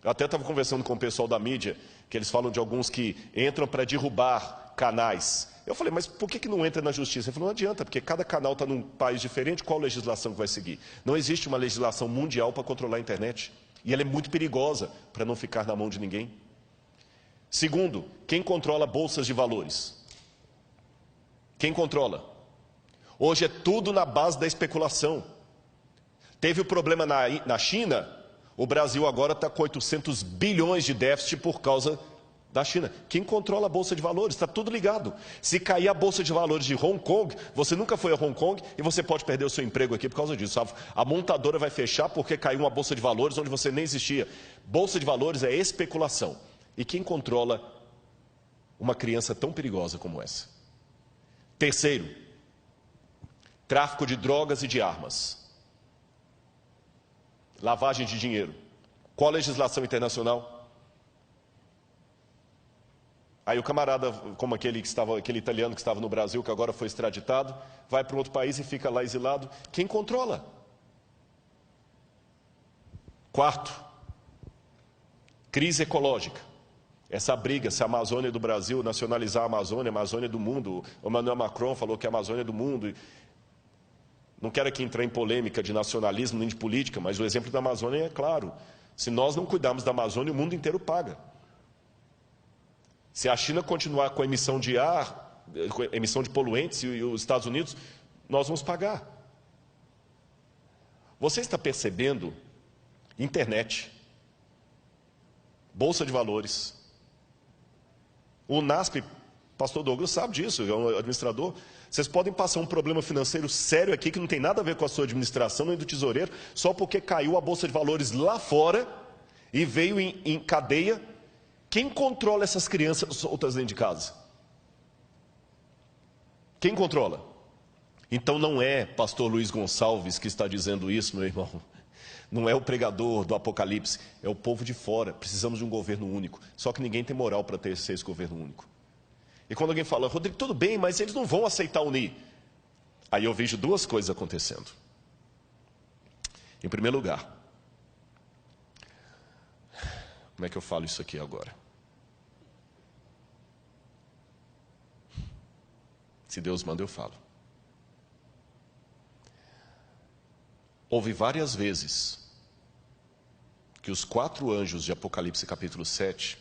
Eu até estava conversando com o pessoal da mídia, que eles falam de alguns que entram para derrubar canais. Eu falei, mas por que não entra na justiça? Ele falou, não adianta, porque cada canal está num país diferente, qual legislação que vai seguir? Não existe uma legislação mundial para controlar a internet. E ela é muito perigosa para não ficar na mão de ninguém. Segundo, quem controla bolsas de valores? Quem controla? Hoje é tudo na base da especulação. Teve o problema na China, o Brasil agora está com 800 bilhões de déficit por causa da China. Quem controla a Bolsa de Valores? Está tudo ligado. Se cair a Bolsa de Valores de Hong Kong, você nunca foi a Hong Kong e você pode perder o seu emprego aqui por causa disso. A montadora vai fechar porque caiu uma Bolsa de Valores onde você nem existia. Bolsa de Valores é especulação. E quem controla uma criança tão perigosa como essa? Terceiro, tráfico de drogas e de armas. Lavagem de dinheiro. Qual a legislação internacional? Aí o camarada, como aquele italiano que estava no Brasil, que agora foi extraditado, vai para um outro país e fica lá exilado. Quem controla? Quarto, crise ecológica. Essa briga, se a Amazônia do Brasil nacionalizar a Amazônia do mundo. O Emmanuel Macron falou que a Amazônia é do mundo. Não quero aqui entrar em polêmica de nacionalismo nem de política, mas o exemplo da Amazônia é claro. Se nós não cuidarmos da Amazônia, o mundo inteiro paga. Se a China continuar com a emissão de ar, com a emissão de poluentes e os Estados Unidos, nós vamos pagar. Você está percebendo? Internet, Bolsa de Valores, O NASP, pastor Douglas sabe disso, é um administrador. Vocês podem passar um problema financeiro sério aqui, que não tem nada a ver com a sua administração, nem do tesoureiro, só porque caiu a Bolsa de Valores lá fora e veio em cadeia. Quem controla essas crianças soltas dentro de casa? Quem controla? Então não é pastor Luiz Gonçalves que está dizendo isso, meu irmão. Não é o pregador do Apocalipse, é o povo de fora. Precisamos de um governo único. Só que ninguém tem moral para ter esse governo único. E quando alguém fala, Rodrigo, tudo bem, mas eles não vão aceitar unir. Aí eu vejo duas coisas acontecendo. Em primeiro lugar, como é que eu falo isso aqui agora? Se Deus manda, eu falo. Houve várias vezes que os 4 anjos de Apocalipse capítulo 7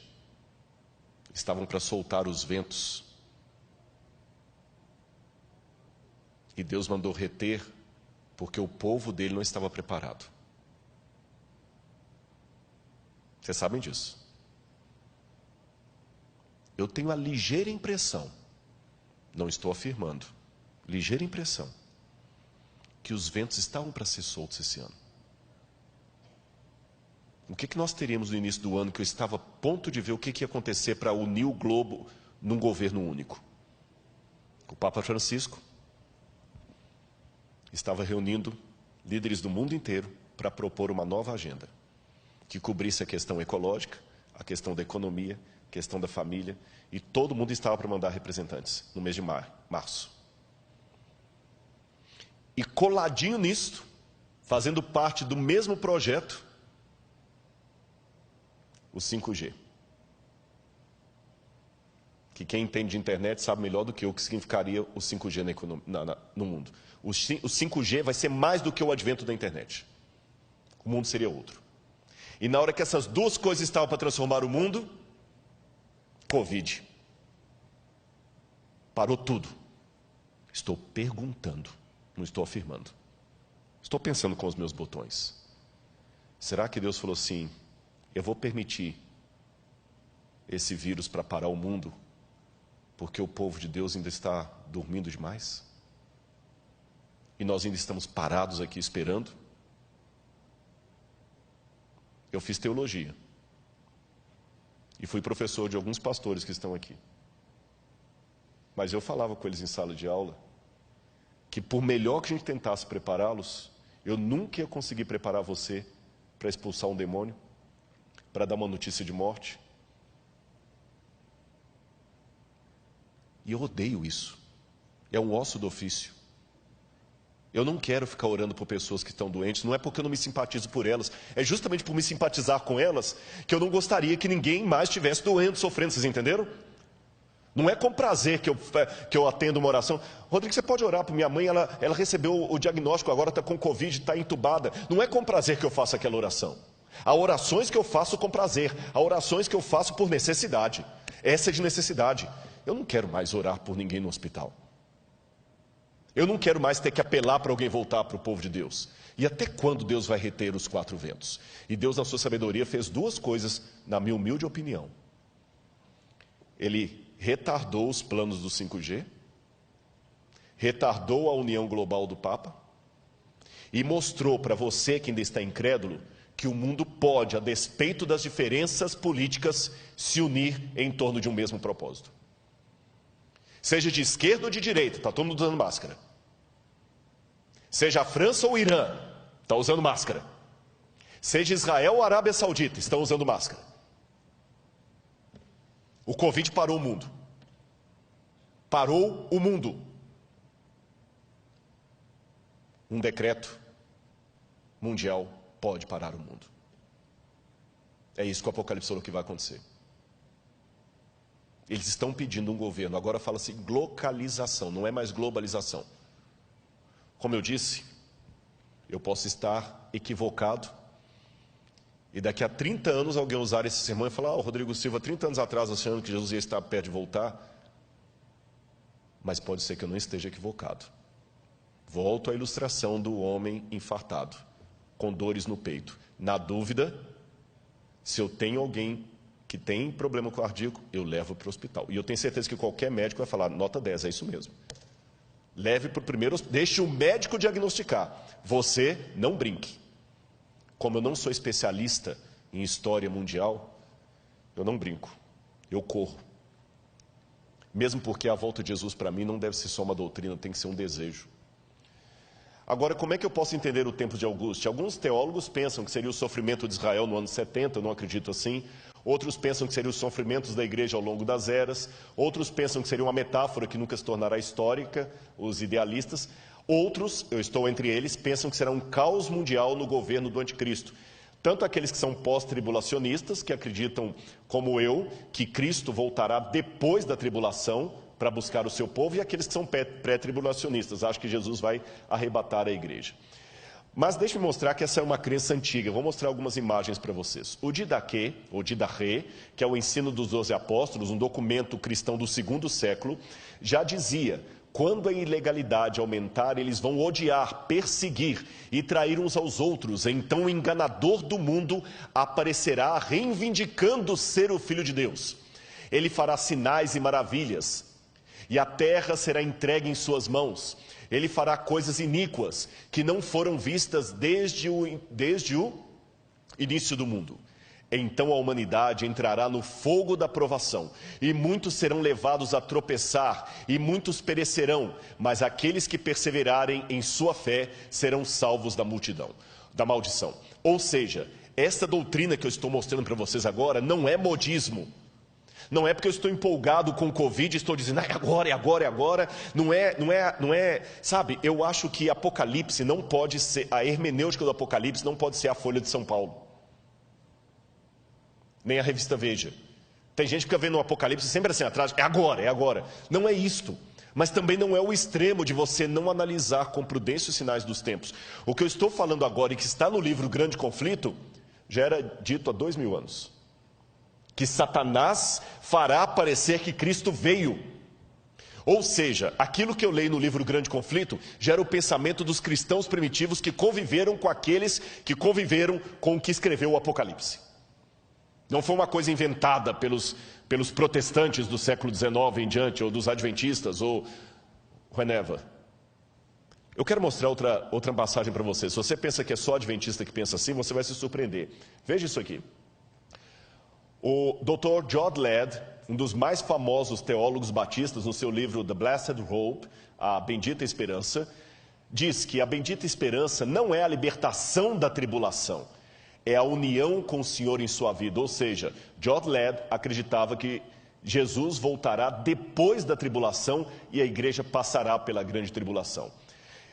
estavam para soltar os ventos. E Deus mandou reter, porque o povo dele não estava preparado. Vocês sabem disso. Eu tenho a ligeira impressão, não estou afirmando, ligeira impressão, que os ventos estavam para ser soltos esse ano. O que nós teríamos no início do ano, que eu estava a ponto de ver o que ia acontecer para unir o globo num governo único? O Papa Francisco estava reunindo líderes do mundo inteiro para propor uma nova agenda, que cobrisse a questão ecológica, a questão da economia, a questão da família, e todo mundo estava para mandar representantes no mês de março. E coladinho nisto, fazendo parte do mesmo projeto, o 5G. Que quem entende de internet sabe melhor do que eu o que significaria o 5G no mundo. O 5G vai ser mais do que o advento da internet. O mundo seria outro. E na hora que essas duas coisas estavam para transformar o mundo, Covid. Parou tudo. Estou perguntando, não estou afirmando. Estou pensando com os meus botões. Será que Deus falou assim, eu vou permitir esse vírus para parar o mundo, porque o povo de Deus ainda está dormindo demais? E nós ainda estamos parados aqui esperando? Eu fiz teologia. E fui professor de alguns pastores que estão aqui. Mas eu falava com eles em sala de aula, que por melhor que a gente tentasse prepará-los, eu nunca ia conseguir preparar você para expulsar um demônio, para dar uma notícia de morte. E eu odeio isso. É um osso do ofício. Eu não quero ficar orando por pessoas que estão doentes, não é porque eu não me simpatizo por elas, é justamente por me simpatizar com elas, que eu não gostaria que ninguém mais estivesse doendo, sofrendo, vocês entenderam? Não é com prazer que eu atendo uma oração. Rodrigo, você pode orar por minha mãe, ela recebeu o diagnóstico, agora está com Covid, está entubada. Não é com prazer que eu faço aquela oração. Há orações que eu faço com prazer, há orações que eu faço por necessidade. Essa é de necessidade. Eu não quero mais orar por ninguém no hospital. Eu não quero mais ter que apelar para alguém voltar para o povo de Deus. E até quando Deus vai reter os 4 ventos? E Deus, na sua sabedoria, fez 2 coisas, na minha humilde opinião. Ele retardou os planos do 5G, retardou a união global do Papa, e mostrou para você que ainda está incrédulo, que o mundo pode, a despeito das diferenças políticas, se unir em torno de um mesmo propósito. Seja de esquerda ou de direita, está todo mundo usando máscara. Seja a França ou o Irã, está usando máscara. Seja Israel ou a Arábia Saudita, estão usando máscara. O Covid parou o mundo. Parou o mundo. Um decreto mundial pode parar o mundo. É isso que o Apocalipse falou que vai acontecer. Eles estão pedindo um governo, agora fala-se localização, não é mais globalização. Como eu disse, eu posso estar equivocado, e daqui a 30 anos alguém usar esse sermão e falar, Rodrigo Silva, 30 anos atrás achando que Jesus ia estar perto de voltar, mas pode ser que eu não esteja equivocado. Volto à ilustração do homem infartado, com dores no peito. Na dúvida, se eu tenho alguém que tem problema cardíaco, eu levo para o hospital. E eu tenho certeza que qualquer médico vai falar, nota 10, é isso mesmo. Leve para o primeiro, deixe o médico diagnosticar. Você não brinque. Como eu não sou especialista em história mundial, eu não brinco, eu corro. Mesmo porque a volta de Jesus para mim não deve ser só uma doutrina, tem que ser um desejo. Agora, como é que eu posso entender o tempo de Augusto? Alguns teólogos pensam que seria o sofrimento de Israel no ano 70, eu não acredito assim. Outros pensam que seriam os sofrimentos da igreja ao longo das eras. Outros pensam que seria uma metáfora que nunca se tornará histórica, os idealistas. Outros, eu estou entre eles, pensam que será um caos mundial no governo do anticristo. Tanto aqueles que são pós-tribulacionistas, que acreditam, como eu, que Cristo voltará depois da tribulação para buscar o seu povo, e aqueles que são pré-tribulacionistas, acham que Jesus vai arrebatar a igreja. Mas deixe-me mostrar que essa é uma crença antiga. Eu vou mostrar algumas imagens para vocês. O Didaquê, ou Didaquê, que é o ensino dos 12 apóstolos, um documento cristão do 2º século, já dizia: quando a ilegalidade aumentar, eles vão odiar, perseguir e trair uns aos outros. Então o enganador do mundo aparecerá reivindicando ser o Filho de Deus. Ele fará sinais e maravilhas, e a terra será entregue em suas mãos. Ele fará coisas iníquas que não foram vistas desde o início do mundo. Então a humanidade entrará no fogo da provação, e muitos serão levados a tropeçar, e muitos perecerão, mas aqueles que perseverarem em sua fé serão salvos da maldição. Ou seja, essa doutrina que eu estou mostrando para vocês agora não é modismo. Não é porque eu estou empolgado com o Covid, estou dizendo, é agora, é agora, é agora. Não é, sabe, eu acho que Apocalipse não pode ser, a hermenêutica do Apocalipse não pode ser a Folha de São Paulo. Nem a revista Veja. Tem gente que fica vendo o Apocalipse sempre assim atrás, é agora, é agora. Não é isto. Mas também não é o extremo de você não analisar com prudência os sinais dos tempos. O que eu estou falando agora e que está no livro Grande Conflito, já era dito há 2000 anos. Que Satanás fará parecer que Cristo veio. Ou seja, aquilo que eu leio no livro Grande Conflito já era o pensamento dos cristãos primitivos que conviveram com aqueles que conviveram com o que escreveu o Apocalipse. Não foi uma coisa inventada pelos protestantes do século XIX em diante, ou dos adventistas, ou whenever. Eu quero mostrar outra passagem para você. Se você pensa que é só adventista que pensa assim, você vai se surpreender. Veja isso aqui. O Dr. John Ladd, um dos mais famosos teólogos batistas, no seu livro The Blessed Hope, a Bendita Esperança, diz que a bendita esperança não é a libertação da tribulação, é a união com o Senhor em sua vida. Ou seja, John Ladd acreditava que Jesus voltará depois da tribulação e a igreja passará pela grande tribulação.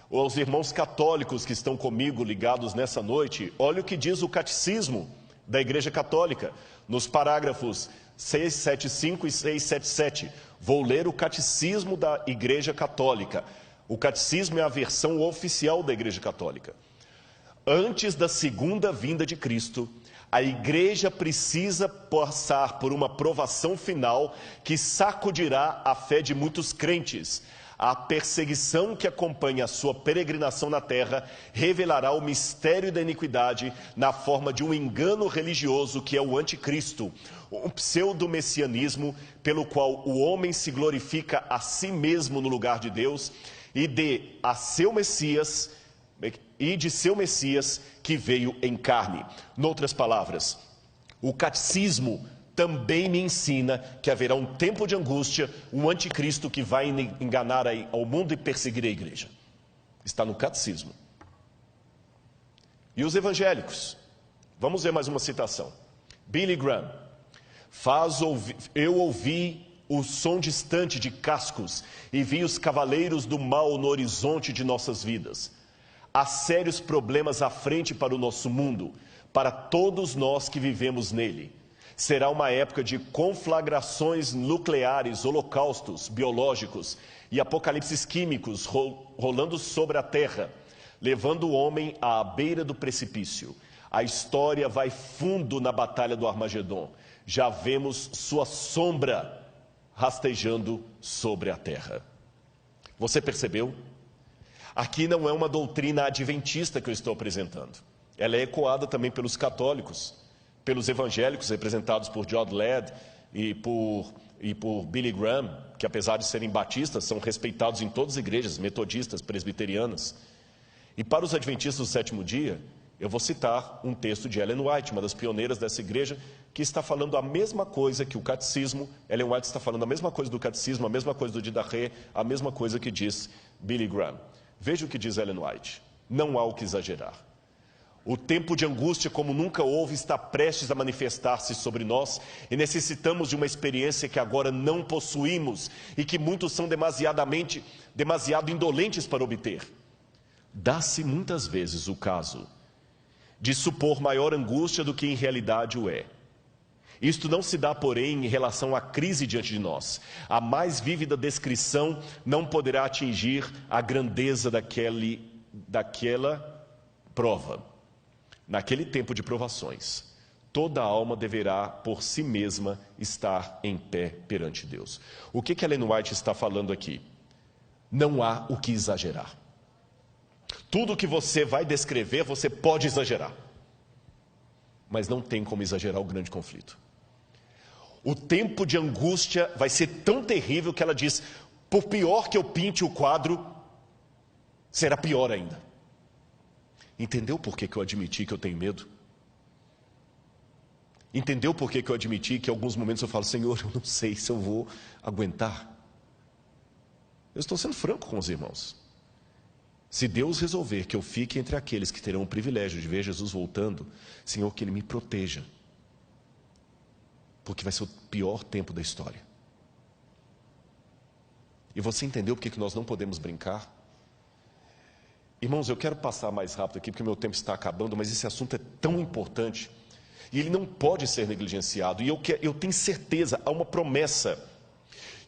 Os irmãos católicos que estão comigo ligados nessa noite, olha o que diz o catecismo da Igreja Católica, nos parágrafos 675 e 677. Vou ler o catecismo da Igreja Católica. O catecismo é a versão oficial da Igreja Católica. Antes da segunda vinda de Cristo, a igreja precisa passar por uma provação final que sacudirá a fé de muitos crentes. A perseguição que acompanha a sua peregrinação na terra revelará o mistério da iniquidade na forma de um engano religioso que é o anticristo, um pseudo-messianismo pelo qual o homem se glorifica a si mesmo no lugar de Deus e de seu Messias que veio em carne. Noutras palavras, o catecismo também me ensina que haverá um tempo de angústia, um anticristo que vai enganar ao mundo e perseguir a igreja. Está no catecismo. E os evangélicos? Vamos ver mais uma citação. Billy Graham. Eu ouvi o som distante de cascos e vi os cavaleiros do mal no horizonte de nossas vidas. Há sérios problemas à frente para o nosso mundo, para todos nós que vivemos nele. Será uma época de conflagrações nucleares, holocaustos biológicos e apocalipses químicos rolando sobre a terra, levando o homem à beira do precipício. A história vai fundo na batalha do Armagedon. Já vemos sua sombra rastejando sobre a terra. Você percebeu? Aqui não é uma doutrina adventista que eu estou apresentando. Ela é ecoada também pelos católicos, pelos evangélicos, representados por John Ladd e por Billy Graham, que apesar de serem batistas, são respeitados em todas as igrejas, metodistas, presbiterianas. E para os adventistas do sétimo dia, eu vou citar um texto de Ellen White, uma das pioneiras dessa igreja, que está falando a mesma coisa que o catecismo. Ellen White está falando a mesma coisa do catecismo, a mesma coisa do Didache, a mesma coisa que diz Billy Graham. Veja o que diz Ellen White: não há o que exagerar. O tempo de angústia como nunca houve está prestes a manifestar-se sobre nós e necessitamos de uma experiência que agora não possuímos e que muitos são demasiado indolentes para obter. Dá-se muitas vezes o caso de supor maior angústia do que em realidade o é. Isto não se dá, porém, em relação à crise diante de nós. A mais vívida descrição não poderá atingir a grandeza daquela prova. Naquele tempo de provações, toda alma deverá, por si mesma, estar em pé perante Deus. O que Ellen White está falando aqui? Não há o que exagerar. Tudo que você vai descrever, você pode exagerar. Mas não tem como exagerar o grande conflito. O tempo de angústia vai ser tão terrível que ela diz: por pior que eu pinte o quadro, será pior ainda. Entendeu por que eu admiti que eu tenho medo? Entendeu por que eu admiti que em alguns momentos eu falo: Senhor, eu não sei se eu vou aguentar? Eu estou sendo franco com os irmãos. Se Deus resolver que eu fique entre aqueles que terão o privilégio de ver Jesus voltando, Senhor, que Ele me proteja. Porque vai ser o pior tempo da história. E você entendeu por que nós não podemos brincar? Irmãos, eu quero passar mais rápido aqui, porque meu tempo está acabando, mas esse assunto é tão importante, e ele não pode ser negligenciado, e eu tenho certeza, há uma promessa,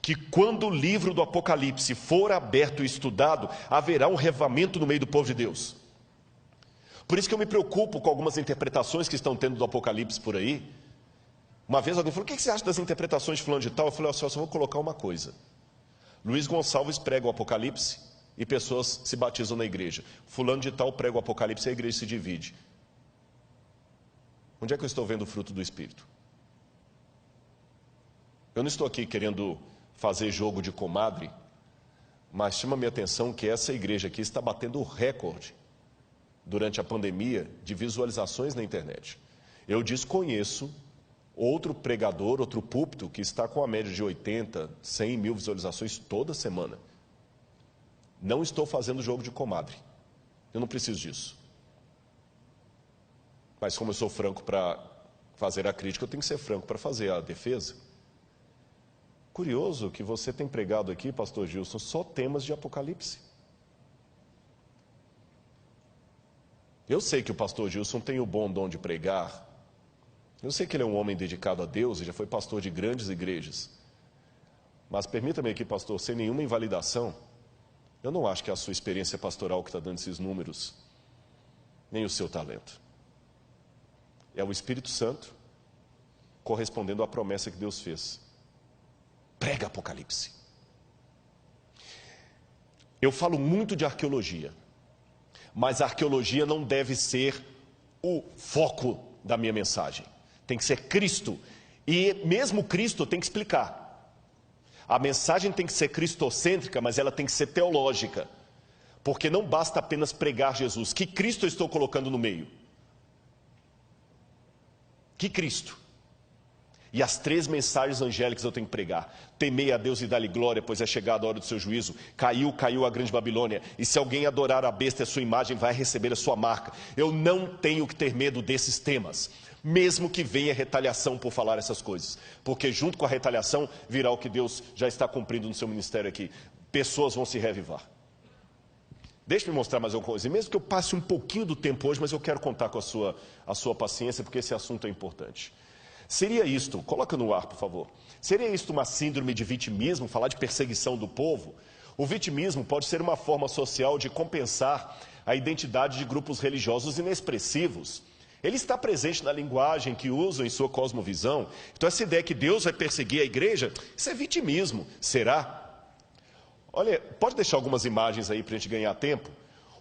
que quando o livro do Apocalipse for aberto e estudado, haverá um revivamento no meio do povo de Deus. Por isso que eu me preocupo com algumas interpretações que estão tendo do Apocalipse por aí. Uma vez alguém falou: o que você acha das interpretações de fulano de tal? Eu falei: só vou colocar uma coisa. Luiz Gonçalves prega o Apocalipse e pessoas se batizam na igreja. Fulano de tal prega o Apocalipse e a igreja se divide. Onde é que eu estou vendo o fruto do Espírito? Eu não estou aqui querendo fazer jogo de comadre, mas chama minha atenção que essa igreja aqui está batendo o recorde durante a pandemia de visualizações na internet. Eu desconheço outro pregador, outro púlpito que está com a média de 80, 100 mil visualizações toda semana. Não estou fazendo jogo de comadre. Eu não preciso disso. Mas como eu sou franco para fazer a crítica, eu tenho que ser franco para fazer a defesa. Curioso que você tem pregado aqui, pastor Gilson, só temas de Apocalipse. Eu sei que o pastor Gilson tem o bom dom de pregar. Eu sei que ele é um homem dedicado a Deus e já foi pastor de grandes igrejas. Mas permita-me aqui, pastor, sem nenhuma invalidação, eu não acho que é a sua experiência pastoral que está dando esses números, nem o seu talento. É o Espírito Santo correspondendo à promessa que Deus fez. Prega Apocalipse. Eu falo muito de arqueologia, mas a arqueologia não deve ser o foco da minha mensagem. Tem que ser Cristo. E mesmo Cristo tem que explicar. A mensagem tem que ser cristocêntrica, mas ela tem que ser teológica. Porque não basta apenas pregar Jesus. Que Cristo eu estou colocando no meio? Que Cristo? E as 3 mensagens angélicas eu tenho que pregar. Temei a Deus e dá-lhe glória, pois é chegada a hora do seu juízo. Caiu a grande Babilônia. E se alguém adorar a besta e a sua imagem, vai receber a sua marca. Eu não tenho que ter medo desses temas. Mesmo que venha retaliação por falar essas coisas. Porque junto com a retaliação virá o que Deus já está cumprindo no seu ministério aqui. Pessoas vão se reavivar. Deixe-me mostrar mais uma coisa. E mesmo que eu passe um pouquinho do tempo hoje, mas eu quero contar com a sua paciência, porque esse assunto é importante. Seria isto, coloca no ar, por favor. Seria isto uma síndrome de vitimismo, falar de perseguição do povo? O vitimismo pode ser uma forma social de compensar a identidade de grupos religiosos inexpressivos. Ele está presente na linguagem que usam em sua cosmovisão. Então essa ideia que Deus vai perseguir a igreja, isso é vitimismo. Será? Olha, pode deixar algumas imagens aí para a gente ganhar tempo?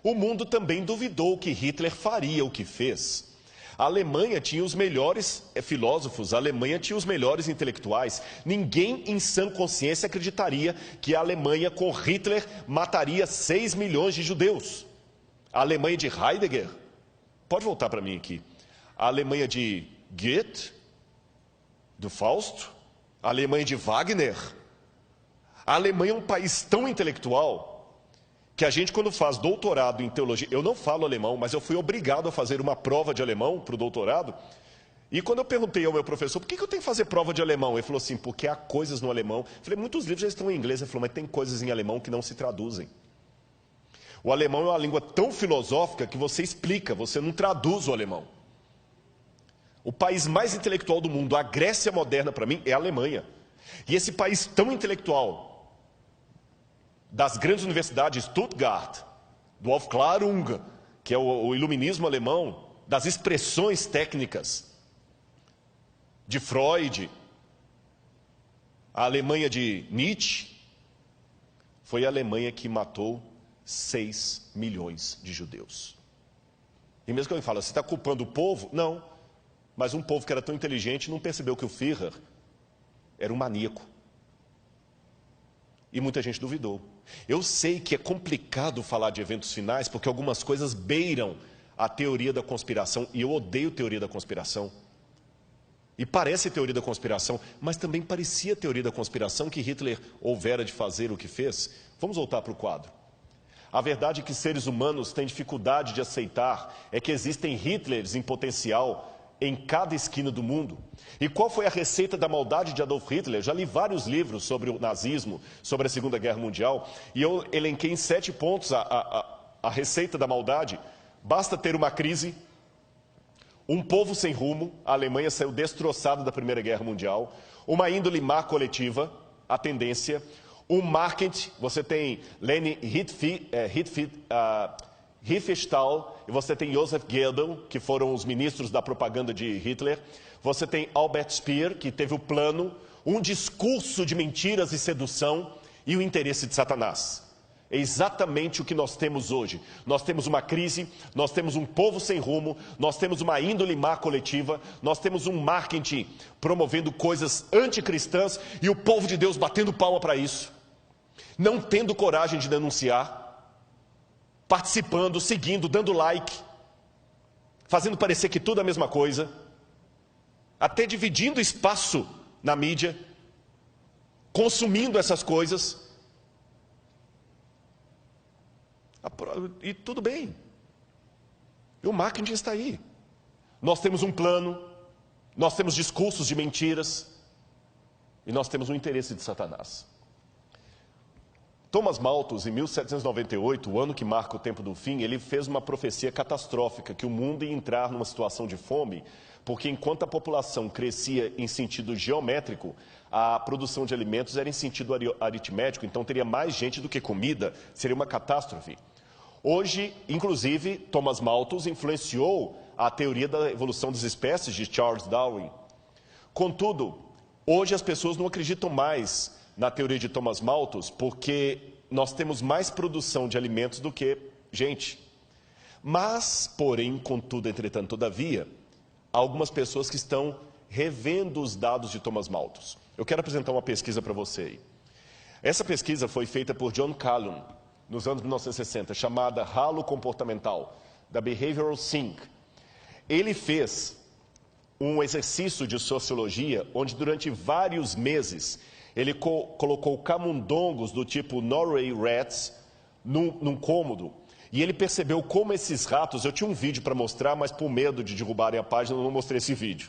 O mundo também duvidou que Hitler faria o que fez. A Alemanha tinha os melhores filósofos, a Alemanha tinha os melhores intelectuais. Ninguém em sã consciência acreditaria que a Alemanha com Hitler mataria 6 milhões de judeus. A Alemanha de Heidegger, pode voltar para mim aqui, a Alemanha de Goethe, do Fausto, a Alemanha de Wagner. A Alemanha é um país tão intelectual que a gente, quando faz doutorado em teologia, eu não falo alemão, mas eu fui obrigado a fazer uma prova de alemão para o doutorado. E quando eu perguntei ao meu professor, por que eu tenho que fazer prova de alemão? Ele falou assim, porque há coisas no alemão. Eu falei, muitos livros já estão em inglês. Ele falou, mas tem coisas em alemão que não se traduzem. O alemão é uma língua tão filosófica que você explica, você não traduz o alemão. O país mais intelectual do mundo, a Grécia moderna, para mim, é a Alemanha. E esse país tão intelectual, das grandes universidades, Stuttgart, do Aufklärung, que é o iluminismo alemão, das expressões técnicas de Freud, a Alemanha de Nietzsche, foi a Alemanha que matou 6 milhões de judeus. E mesmo que alguém fale, você está culpando o povo? Não, mas um povo que era tão inteligente não percebeu que o Führer era um maníaco. E muita gente duvidou. Eu sei que é complicado falar de eventos finais, porque algumas coisas beiram a teoria da conspiração, e eu odeio teoria da conspiração. E parece teoria da conspiração, mas também parecia teoria da conspiração que Hitler houvera de fazer o que fez. Vamos voltar para o quadro. A verdade é que seres humanos têm dificuldade de aceitar é que existem Hitlers em potencial em cada esquina do mundo. E qual foi a receita da maldade de Adolf Hitler? Já li vários livros sobre o nazismo, sobre a Segunda Guerra Mundial, e eu elenquei em 7 pontos a receita da maldade. Basta ter uma crise, um povo sem rumo, a Alemanha saiu destroçada da Primeira Guerra Mundial, uma índole má coletiva, a tendência, um marketing, você tem Leni Riefenstahl, e você tem Joseph Goebbels, que foram os ministros da propaganda de Hitler. Você tem Albert Speer, que teve o plano, um discurso de mentiras e sedução e o interesse de Satanás. É exatamente o que nós temos hoje. Nós temos uma crise, nós temos um povo sem rumo, nós temos uma índole má coletiva, nós temos um marketing promovendo coisas anticristãs e o povo de Deus batendo palma para isso, não tendo coragem de denunciar, participando, seguindo, dando like, fazendo parecer que tudo é a mesma coisa, até dividindo espaço na mídia, consumindo essas coisas. E tudo bem. E o marketing está aí. Nós temos um plano, nós temos discursos de mentiras e nós temos um interesse de Satanás. Thomas Malthus, em 1798, o ano que marca o tempo do fim, ele fez uma profecia catastrófica, que o mundo ia entrar numa situação de fome, porque enquanto a população crescia em sentido geométrico, a produção de alimentos era em sentido aritmético, então teria mais gente do que comida, seria uma catástrofe. Hoje, inclusive, Thomas Malthus influenciou a teoria da evolução das espécies de Charles Darwin. Contudo, hoje as pessoas não acreditam mais na teoria de Thomas Malthus, porque nós temos mais produção de alimentos do que gente. Mas, porém, contudo, entretanto, todavia, há algumas pessoas que estão revendo os dados de Thomas Malthus. Eu quero apresentar uma pesquisa para você aí. Essa pesquisa foi feita por John Calhoun, nos anos 1960, chamada Halo Comportamental, da Behavioral Sync. Ele fez um exercício de sociologia, onde durante vários meses ele colocou camundongos do tipo Norway Rats num cômodo, e ele percebeu como esses ratos, eu tinha um vídeo para mostrar, mas por medo de derrubarem a página eu não mostrei esse vídeo,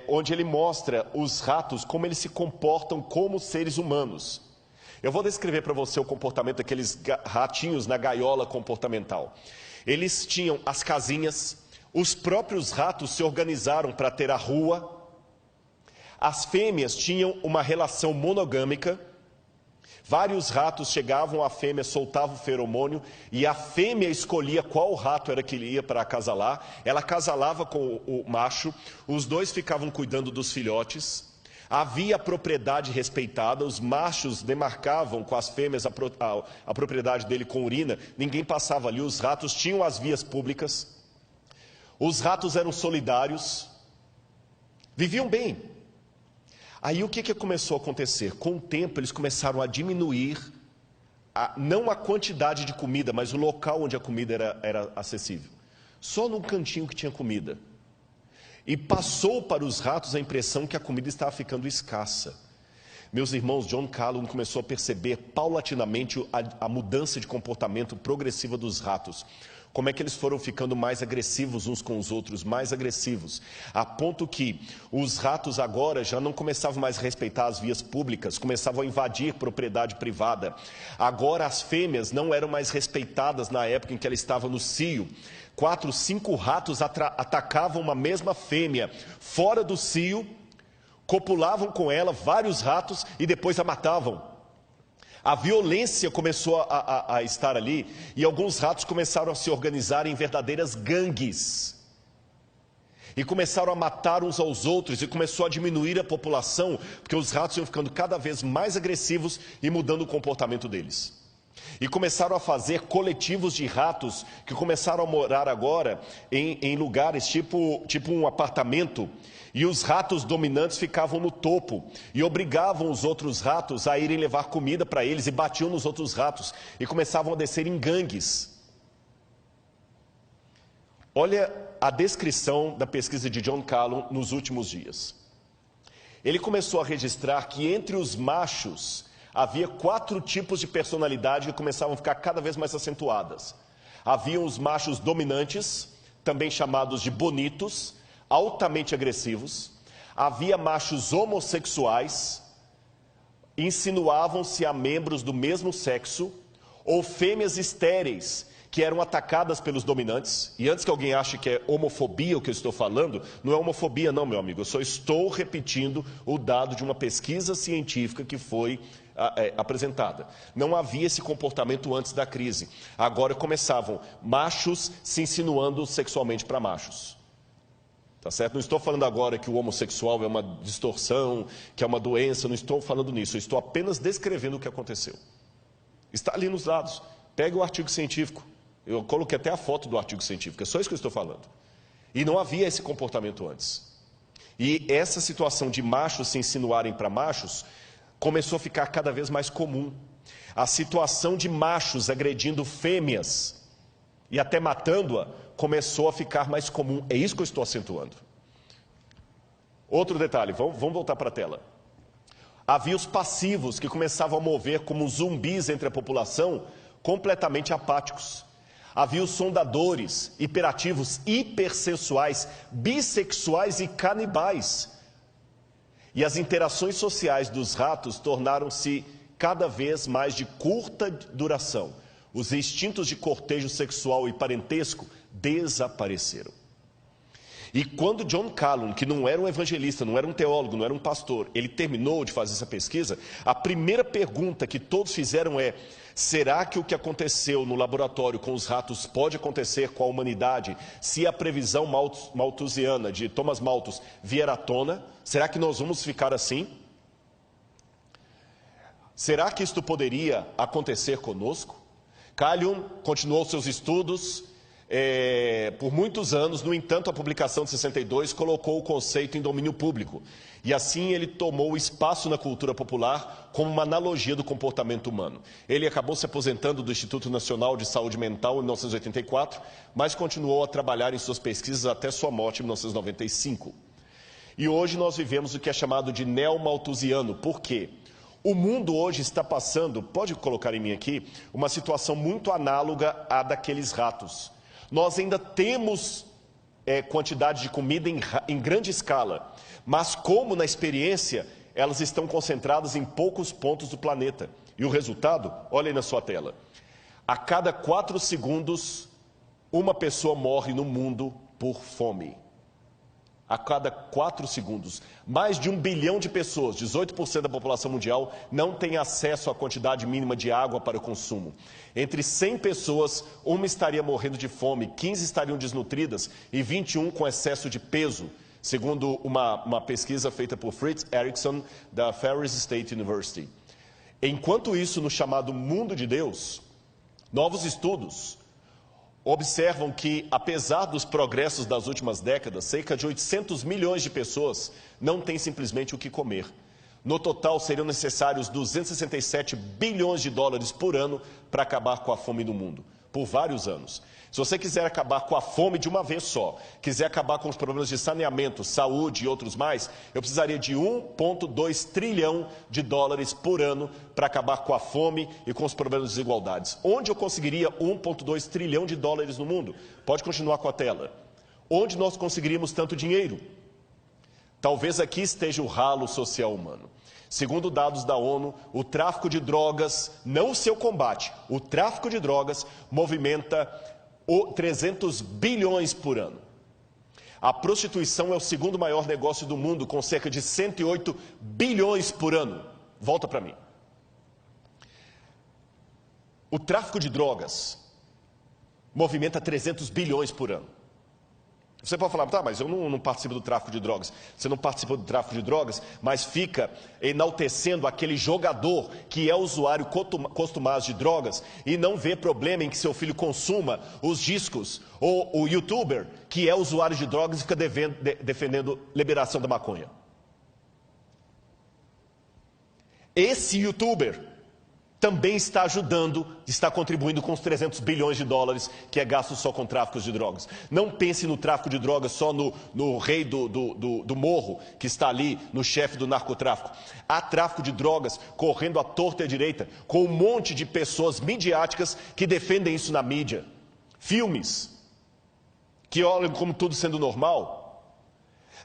onde ele mostra os ratos, como eles se comportam como seres humanos. Eu vou descrever para você o comportamento daqueles ratinhos na gaiola comportamental. Eles tinham as casinhas, os próprios ratos se organizaram para ter a rua. As fêmeas tinham uma relação monogâmica. Vários ratos chegavam, a fêmea soltava o feromônio e a fêmea escolhia qual rato era que ele ia para acasalar. Ela acasalava com o macho, os dois ficavam cuidando dos filhotes. Havia propriedade respeitada, os machos demarcavam com as fêmeas a propriedade dele com urina, ninguém passava ali, os ratos tinham as vias públicas. Os ratos eram solidários, viviam bem. Aí o que começou a acontecer? Com o tempo eles começaram a diminuir, não a quantidade de comida, mas o local onde a comida era acessível. Só num cantinho que tinha comida. E passou para os ratos a impressão que a comida estava ficando escassa. Meus irmãos, John Calhoun começou a perceber paulatinamente a mudança de comportamento progressiva dos ratos. Como é que eles foram ficando mais agressivos uns com os outros, mais agressivos. A ponto que os ratos agora já não começavam mais a respeitar as vias públicas, começavam a invadir propriedade privada. Agora as fêmeas não eram mais respeitadas na época em que ela estava no cio. 4, 5 ratos atacavam uma mesma fêmea fora do cio, copulavam com ela, vários ratos, e depois a matavam. A violência começou a estar ali, e alguns ratos começaram a se organizar em verdadeiras gangues. E começaram a matar uns aos outros, e começou a diminuir a população, porque os ratos iam ficando cada vez mais agressivos e mudando o comportamento deles. E começaram a fazer coletivos de ratos, que começaram a morar agora em lugares tipo um apartamento. E os ratos dominantes ficavam no topo e obrigavam os outros ratos a irem levar comida para eles e batiam nos outros ratos e começavam a descer em gangues. Olha a descrição da pesquisa de John Calhoun nos últimos dias. Ele começou a registrar que entre os machos havia 4 tipos de personalidade que começavam a ficar cada vez mais acentuadas. Haviam os machos dominantes, também chamados de bonitos, altamente agressivos. Havia machos homossexuais, insinuavam-se a membros do mesmo sexo, ou fêmeas estéreis, que eram atacadas pelos dominantes. E antes que alguém ache que é homofobia o que eu estou falando, não é homofobia não, meu amigo. Eu só estou repetindo o dado de uma pesquisa científica que foi apresentada. Não havia esse comportamento antes da crise. Agora começavam machos se insinuando sexualmente para machos. Tá certo? Não estou falando agora que o homossexual é uma distorção, que é uma doença, não estou falando nisso, eu estou apenas descrevendo o que aconteceu. Está ali nos dados. Pegue o artigo científico. Eu coloquei até a foto do artigo científico, é só isso que eu estou falando. E não havia esse comportamento antes. E essa situação de machos se insinuarem para machos começou a ficar cada vez mais comum. A situação de machos agredindo fêmeas e até matando-a começou a ficar mais comum. É isso que eu estou acentuando. Outro detalhe, vamos voltar para a tela. Havia os passivos que começavam a mover como zumbis entre a população, completamente apáticos. Havia os sondadores, hiperativos, hipersensuais, bissexuais e canibais. E as interações sociais dos ratos tornaram-se cada vez mais de curta duração. Os instintos de cortejo sexual e parentesco desapareceram. E quando John Calhoun, que não era um evangelista, não era um teólogo, não era um pastor, ele terminou de fazer essa pesquisa, a primeira pergunta que todos fizeram é: será que o que aconteceu no laboratório com os ratos pode acontecer com a humanidade se a previsão malthusiana de Thomas Malthus vier à tona? Será que nós vamos ficar assim? Será que isto poderia acontecer conosco? Calhoun continuou seus estudos por muitos anos. No entanto, a publicação de 62 colocou o conceito em domínio público. E assim ele tomou espaço na cultura popular como uma analogia do comportamento humano. Ele acabou se aposentando do Instituto Nacional de Saúde Mental em 1984, mas continuou a trabalhar em suas pesquisas até sua morte em 1995. E hoje nós vivemos o que é chamado de neo-malthusiano. Por quê? O mundo hoje está passando, pode colocar em mim aqui, uma situação muito análoga à daqueles ratos. Nós ainda temos quantidade de comida em grande escala, mas como na experiência, elas estão concentradas em poucos pontos do planeta. E o resultado, olha aí na sua tela. A cada 4 segundos, uma pessoa morre no mundo por fome. A cada 4 segundos, mais de 1 bilhão de pessoas, 18% da população mundial, não tem acesso à quantidade mínima de água para o consumo. Entre 100 pessoas, uma estaria morrendo de fome, 15 estariam desnutridas e 21 com excesso de peso, segundo uma pesquisa feita por Fritz Erickson, da Ferris State University. Enquanto isso, no chamado mundo de Deus, novos estudos observam que, apesar dos progressos das últimas décadas, cerca de 800 milhões de pessoas não têm simplesmente o que comer. No total, seriam necessários 267 bilhões de dólares por ano para acabar com a fome no mundo, por vários anos. Se você quiser acabar com a fome de uma vez só, quiser acabar com os problemas de saneamento, saúde e outros mais, eu precisaria de 1,2 trilhão de dólares por ano para acabar com a fome e com os problemas de desigualdades. Onde eu conseguiria 1,2 trilhão de dólares no mundo? Pode continuar com a tela. Onde nós conseguiríamos tanto dinheiro? Talvez aqui esteja o ralo social humano. Segundo dados da ONU, o tráfico de drogas, não o seu combate, o tráfico de drogas movimenta 300 bilhões por ano. A prostituição é o segundo maior negócio do mundo, com cerca de 108 bilhões por ano. Volta para mim. O tráfico de drogas movimenta 300 bilhões por ano. Você pode falar, tá, mas eu não participo do tráfico de drogas. Você não participa do tráfico de drogas, mas fica enaltecendo aquele jogador que é usuário costumado de drogas e não vê problema em que seu filho consuma os discos, ou o youtuber que é usuário de drogas e fica defendendo liberação da maconha. Esse youtuber também está ajudando, está contribuindo com os 300 bilhões de dólares que é gasto só com tráfico de drogas. Não pense no tráfico de drogas só no rei do morro, que está ali, no chefe do narcotráfico. Há tráfico de drogas correndo à torta e à direita, com um monte de pessoas midiáticas que defendem isso na mídia. Filmes, que olham como tudo sendo normal.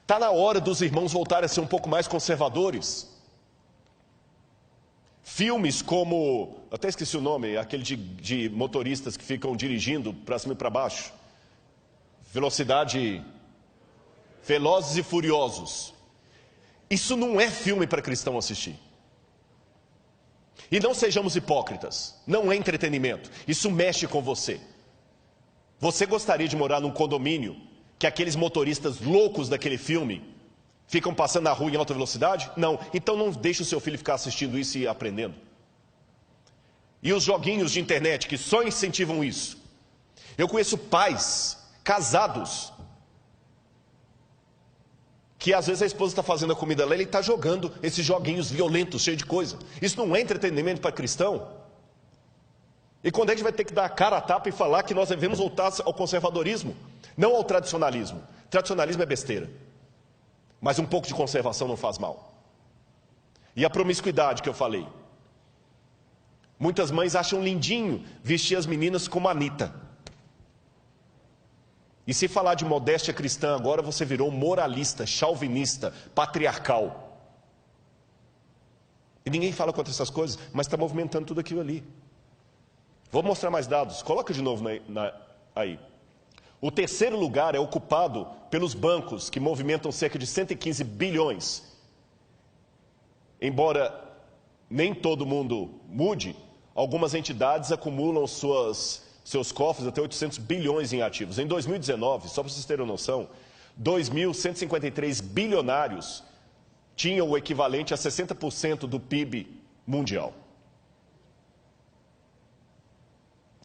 Está na hora dos irmãos voltarem a ser um pouco mais conservadores. Filmes como, até esqueci o nome, aquele de motoristas que ficam dirigindo para cima e para baixo. Velozes e Furiosos. Isso não é filme para cristão assistir. E não sejamos hipócritas, não é entretenimento, isso mexe com você. Você gostaria de morar num condomínio que aqueles motoristas loucos daquele filme ficam passando na rua em alta velocidade? Não. Então não deixe o seu filho ficar assistindo isso e aprendendo. E os joguinhos de internet que só incentivam isso. Eu conheço pais casados que às vezes a esposa está fazendo a comida lá e ele está jogando esses joguinhos violentos, cheios de coisa. Isso não é entretenimento para cristão? E quando é que a gente vai ter que dar a cara a tapa e falar que nós devemos voltar ao conservadorismo? Não ao tradicionalismo. Tradicionalismo é besteira. Mas um pouco de conservação não faz mal. E a promiscuidade que eu falei. Muitas mães acham lindinho vestir as meninas como a Anitta. E se falar de modéstia cristã agora, você virou moralista, chauvinista, patriarcal. E ninguém fala contra essas coisas, mas está movimentando tudo aquilo ali. Vou mostrar mais dados. Coloca de novo aí. O terceiro lugar é ocupado pelos bancos, que movimentam cerca de 115 bilhões. Embora nem todo mundo mude, algumas entidades acumulam seus cofres até 800 bilhões em ativos. Em 2019, só para vocês terem noção, 2.153 bilionários tinham o equivalente a 60% do PIB mundial.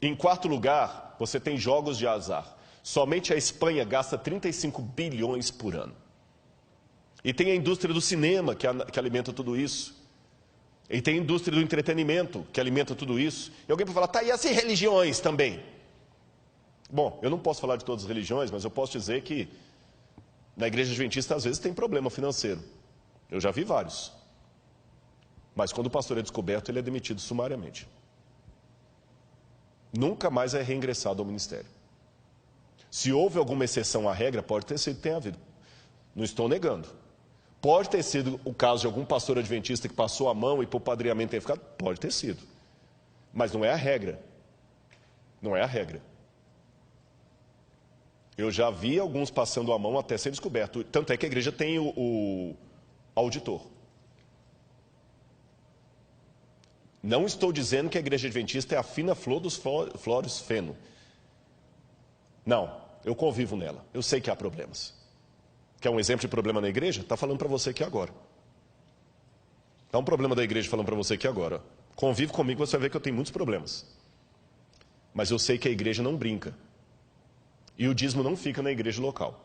Em quarto lugar, você tem jogos de azar. Somente a Espanha gasta 35 bilhões por ano. E tem a indústria do cinema, que alimenta tudo isso. E tem a indústria do entretenimento, que alimenta tudo isso. E alguém pode falar, tá, e as religiões também? Bom, eu não posso falar de todas as religiões, mas eu posso dizer que na igreja adventista às vezes tem problema financeiro. Eu já vi vários. Mas quando o pastor é descoberto, ele é demitido sumariamente. Nunca mais é reingressado ao ministério. Se houve alguma exceção à regra, pode ter sido, tem havido. Não estou negando. Pode ter sido o caso de algum pastor adventista que passou a mão e por padreamento tem ficado? Pode ter sido. Mas não é a regra. Não é a regra. Eu já vi alguns passando a mão até ser descoberto. Tanto é que a igreja tem o auditor. Não estou dizendo que a igreja adventista é a fina flor dos flores feno. Não, eu convivo nela. Eu sei que há problemas. Quer um exemplo de problema na igreja? Está falando para você aqui agora. Está um problema da igreja falando para você aqui agora. Convive comigo, você vai ver que eu tenho muitos problemas. Mas eu sei que a igreja não brinca. E o dízimo não fica na igreja local.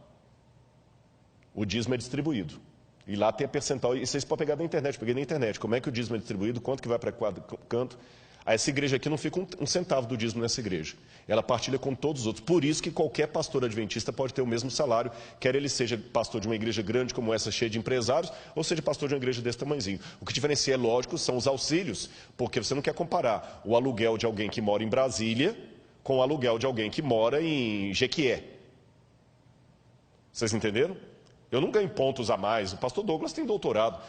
O dízimo é distribuído. E lá tem a percentual, e vocês podem pegar da internet, eu peguei na internet, como é que o dízimo é distribuído, quanto que vai para cada canto. Essa igreja aqui não fica um centavo do dízimo nessa igreja. Ela partilha com todos os outros. Por isso que qualquer pastor adventista pode ter o mesmo salário, quer ele seja pastor de uma igreja grande como essa, cheia de empresários, ou seja pastor de uma igreja desse tamanhozinho. O que diferencia, é lógico, são os auxílios, porque você não quer comparar o aluguel de alguém que mora em Brasília com o aluguel de alguém que mora em Jequié. Vocês entenderam? Eu não ganho pontos a mais, o pastor Douglas tem doutorado.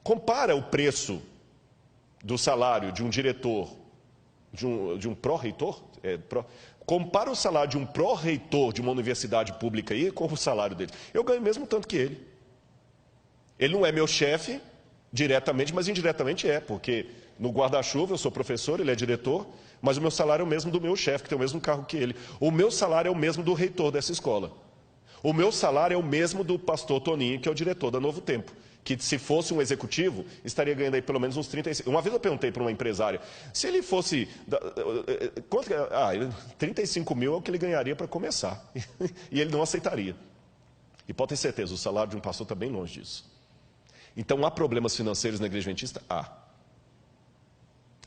Compara o preço do salário de um diretor, de um pró-reitor, compara o salário de um pró-reitor de uma universidade pública aí com o salário dele. Eu ganho mesmo tanto que ele. Ele não é meu chefe diretamente, mas indiretamente é, porque no guarda-chuva eu sou professor, ele é diretor, mas o meu salário é o mesmo do meu chefe, que tem o mesmo cargo que ele. O meu salário é o mesmo do reitor dessa escola. O meu salário é o mesmo do pastor Toninho, que é o diretor da Novo Tempo. Que se fosse um executivo, estaria ganhando aí pelo menos uns 35. Uma vez eu perguntei para uma empresária, se ele fosse... 35 mil é o que ele ganharia para começar. E ele não aceitaria. E pode ter certeza, o salário de um pastor está bem longe disso. Então, há problemas financeiros na igreja adventista? Há.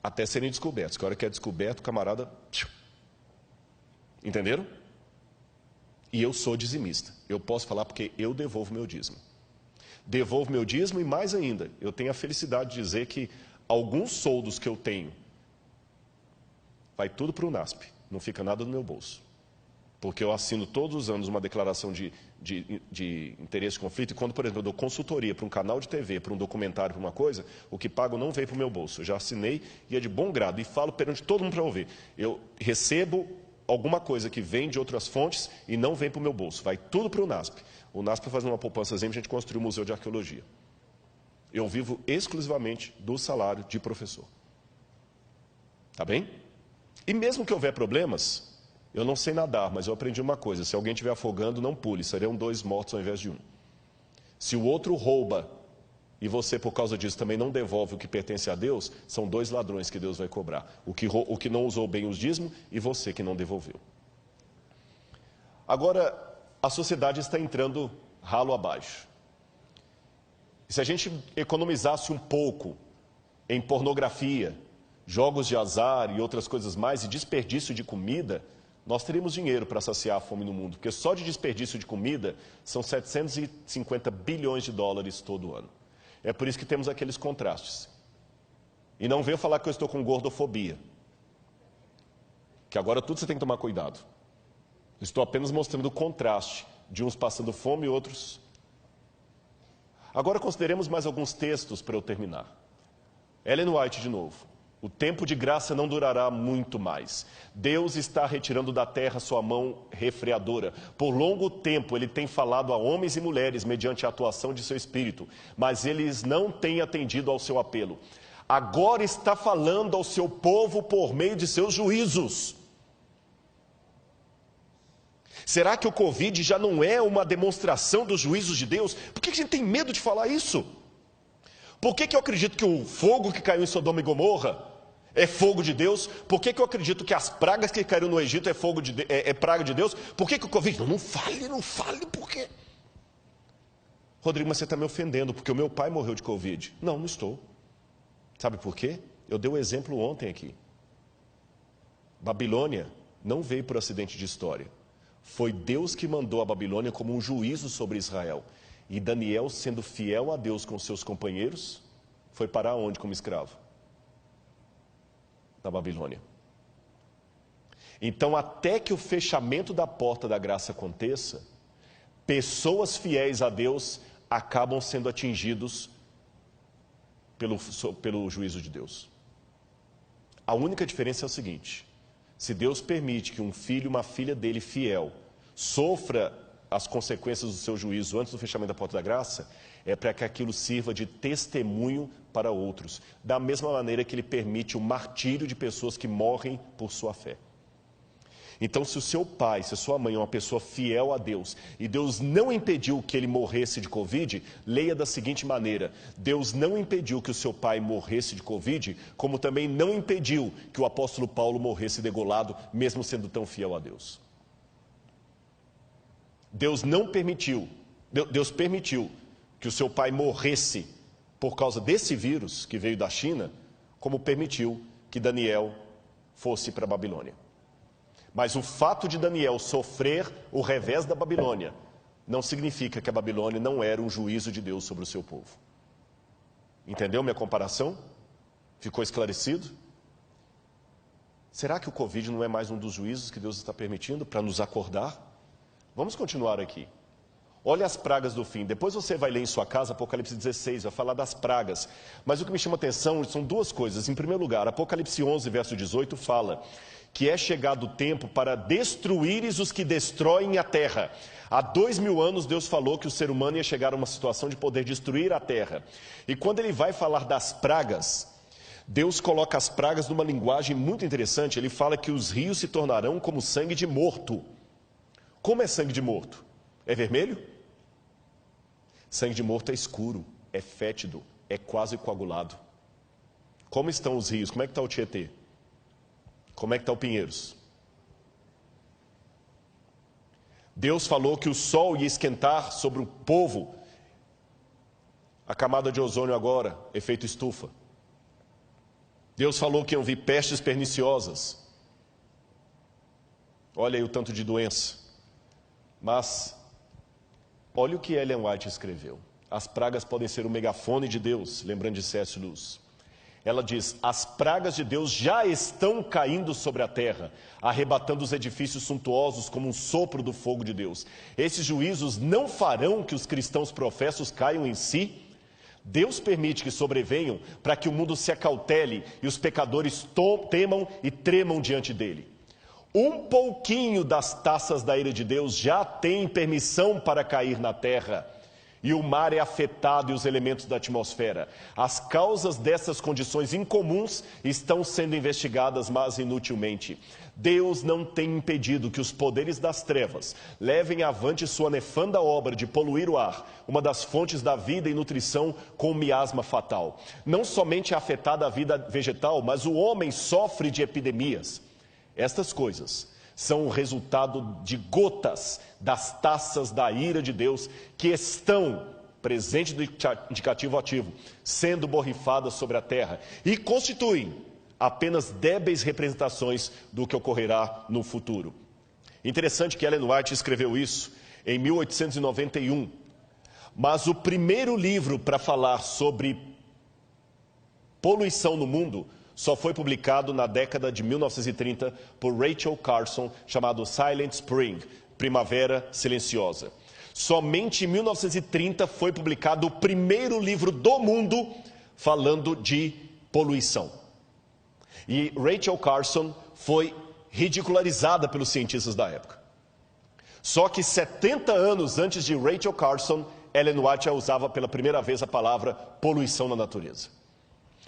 Até serem descobertos. Que a hora que é descoberto, o camarada... Entenderam? E eu sou dizimista. Eu posso falar porque eu devolvo meu dízimo. Devolvo meu dízimo e mais ainda, eu tenho a felicidade de dizer que alguns soldos que eu tenho, vai tudo para o NASP, não fica nada no meu bolso. Porque eu assino todos os anos uma declaração de interesse de conflito, e quando, por exemplo, eu dou consultoria para um canal de TV, para um documentário, para uma coisa, o que pago não vem para o meu bolso. Eu já assinei e é de bom grado, e falo perante todo mundo para ouvir. Eu recebo alguma coisa que vem de outras fontes e não vem para o meu bolso, vai tudo para o NASP. O NASP está fazendo uma poupançazinha, a gente construiu um museu de arqueologia. Eu vivo exclusivamente do salário de professor. Tá bem? E mesmo que houver problemas, eu não sei nadar, mas eu aprendi uma coisa, se alguém estiver afogando, não pule, seriam 2 mortos ao invés de 1. Se o outro rouba e você, por causa disso, também não devolve o que pertence a Deus, são 2 ladrões que Deus vai cobrar. O que não usou bem os dízimos e você que não devolveu. Agora, a sociedade está entrando ralo abaixo. E se a gente economizasse um pouco em pornografia, jogos de azar e outras coisas mais, e desperdício de comida, nós teríamos dinheiro para saciar a fome no mundo, porque só de desperdício de comida são 750 bilhões de dólares todo ano. É por isso que temos aqueles contrastes. E não venha falar que eu estou com gordofobia, que agora tudo você tem que tomar cuidado. Estou apenas mostrando o contraste de uns passando fome e outros. Agora consideremos mais alguns textos para eu terminar. Ellen White de novo. O tempo de graça não durará muito mais. Deus está retirando da terra sua mão refreadora. Por longo tempo ele tem falado a homens e mulheres mediante a atuação de seu espírito, mas eles não têm atendido ao seu apelo. Agora está falando ao seu povo por meio de seus juízos. Será que o Covid já não é uma demonstração dos juízos de Deus? Por que a gente tem medo de falar isso? Por que eu acredito que o fogo que caiu em Sodoma e Gomorra é fogo de Deus? Por que eu acredito que as pragas que caíram no Egito é praga de Deus? Por que o Covid... Não fale, por quê? Rodrigo, mas você está me ofendendo, porque o meu pai morreu de Covid. Não estou. Sabe por quê? Eu dei o exemplo ontem aqui. Babilônia não veio por acidente de história. Foi Deus que mandou a Babilônia como um juízo sobre Israel. E Daniel, sendo fiel a Deus com seus companheiros, foi parar onde como escravo? Na Babilônia. Então, até que o fechamento da porta da graça aconteça, pessoas fiéis a Deus acabam sendo atingidos pelo juízo de Deus. A única diferença é o seguinte: se Deus permite que um filho e uma filha dele fiel sofra as consequências do seu juízo antes do fechamento da porta da graça, é para que aquilo sirva de testemunho para outros, da mesma maneira que ele permite o martírio de pessoas que morrem por sua fé. Então, se o seu pai, se a sua mãe é uma pessoa fiel a Deus, e Deus não impediu que ele morresse de Covid, leia da seguinte maneira: Deus não impediu que o seu pai morresse de Covid, como também não impediu que o apóstolo Paulo morresse degolado, mesmo sendo tão fiel a Deus. Deus permitiu que o seu pai morresse por causa desse vírus que veio da China, como permitiu que Daniel fosse para a Babilônia. Mas o fato de Daniel sofrer o revés da Babilônia não significa que a Babilônia não era um juízo de Deus sobre o seu povo. Entendeu minha comparação? Ficou esclarecido? Será que o Covid não é mais um dos juízos que Deus está permitindo para nos acordar? Vamos continuar aqui. Olha as pragas do fim. Depois você vai ler em sua casa Apocalipse 16, vai falar das pragas. Mas o que me chama a atenção são duas coisas. Em primeiro lugar, Apocalipse 11, verso 18, fala que é chegado o tempo para destruíres os que destroem a terra. Há 2000 anos Deus falou que o ser humano ia chegar a uma situação de poder destruir a terra. E quando ele vai falar das pragas, Deus coloca as pragas numa linguagem muito interessante. Ele fala que os rios se tornarão como sangue de morto. Como é sangue de morto? É vermelho? Sangue de morto é escuro, é fétido, é quase coagulado. Como estão os rios? Como é que está o Tietê? Como é que está o Pinheiros? Deus falou que o sol ia esquentar sobre o povo. A camada de ozônio agora, efeito estufa. Deus falou que iam vir pestes perniciosas. Olha aí o tanto de doença. Mas, olha o que Ellen White escreveu. As pragas podem ser o megafone de Deus, lembrando de C.S. Lewis. Ela diz, as pragas de Deus já estão caindo sobre a terra, arrebatando os edifícios suntuosos como um sopro do fogo de Deus. Esses juízos não farão que os cristãos professos caiam em si. Deus permite que sobrevenham para que o mundo se acautele e os pecadores temam e tremam diante dele. Um pouquinho das taças da ira de Deus já tem permissão para cair na terra. E o mar é afetado e os elementos da atmosfera. As causas dessas condições incomuns estão sendo investigadas, mas inutilmente. Deus não tem impedido que os poderes das trevas levem avante sua nefanda obra de poluir o ar, uma das fontes da vida e nutrição com um miasma fatal. Não somente é afetada a vida vegetal, mas o homem sofre de epidemias. Estas coisas são o resultado de gotas das taças da ira de Deus que estão, presente do indicativo ativo, sendo borrifadas sobre a terra e constituem apenas débeis representações do que ocorrerá no futuro. Interessante que Ellen White escreveu isso em 1891, mas o primeiro livro para falar sobre poluição no mundo só foi publicado na década de 1930 por Rachel Carson, chamado Silent Spring, Primavera Silenciosa. Somente em 1930 foi publicado o primeiro livro do mundo falando de poluição. E Rachel Carson foi ridicularizada pelos cientistas da época. Só que 70 anos antes de Rachel Carson, Ellen White já usava pela primeira vez a palavra poluição na natureza.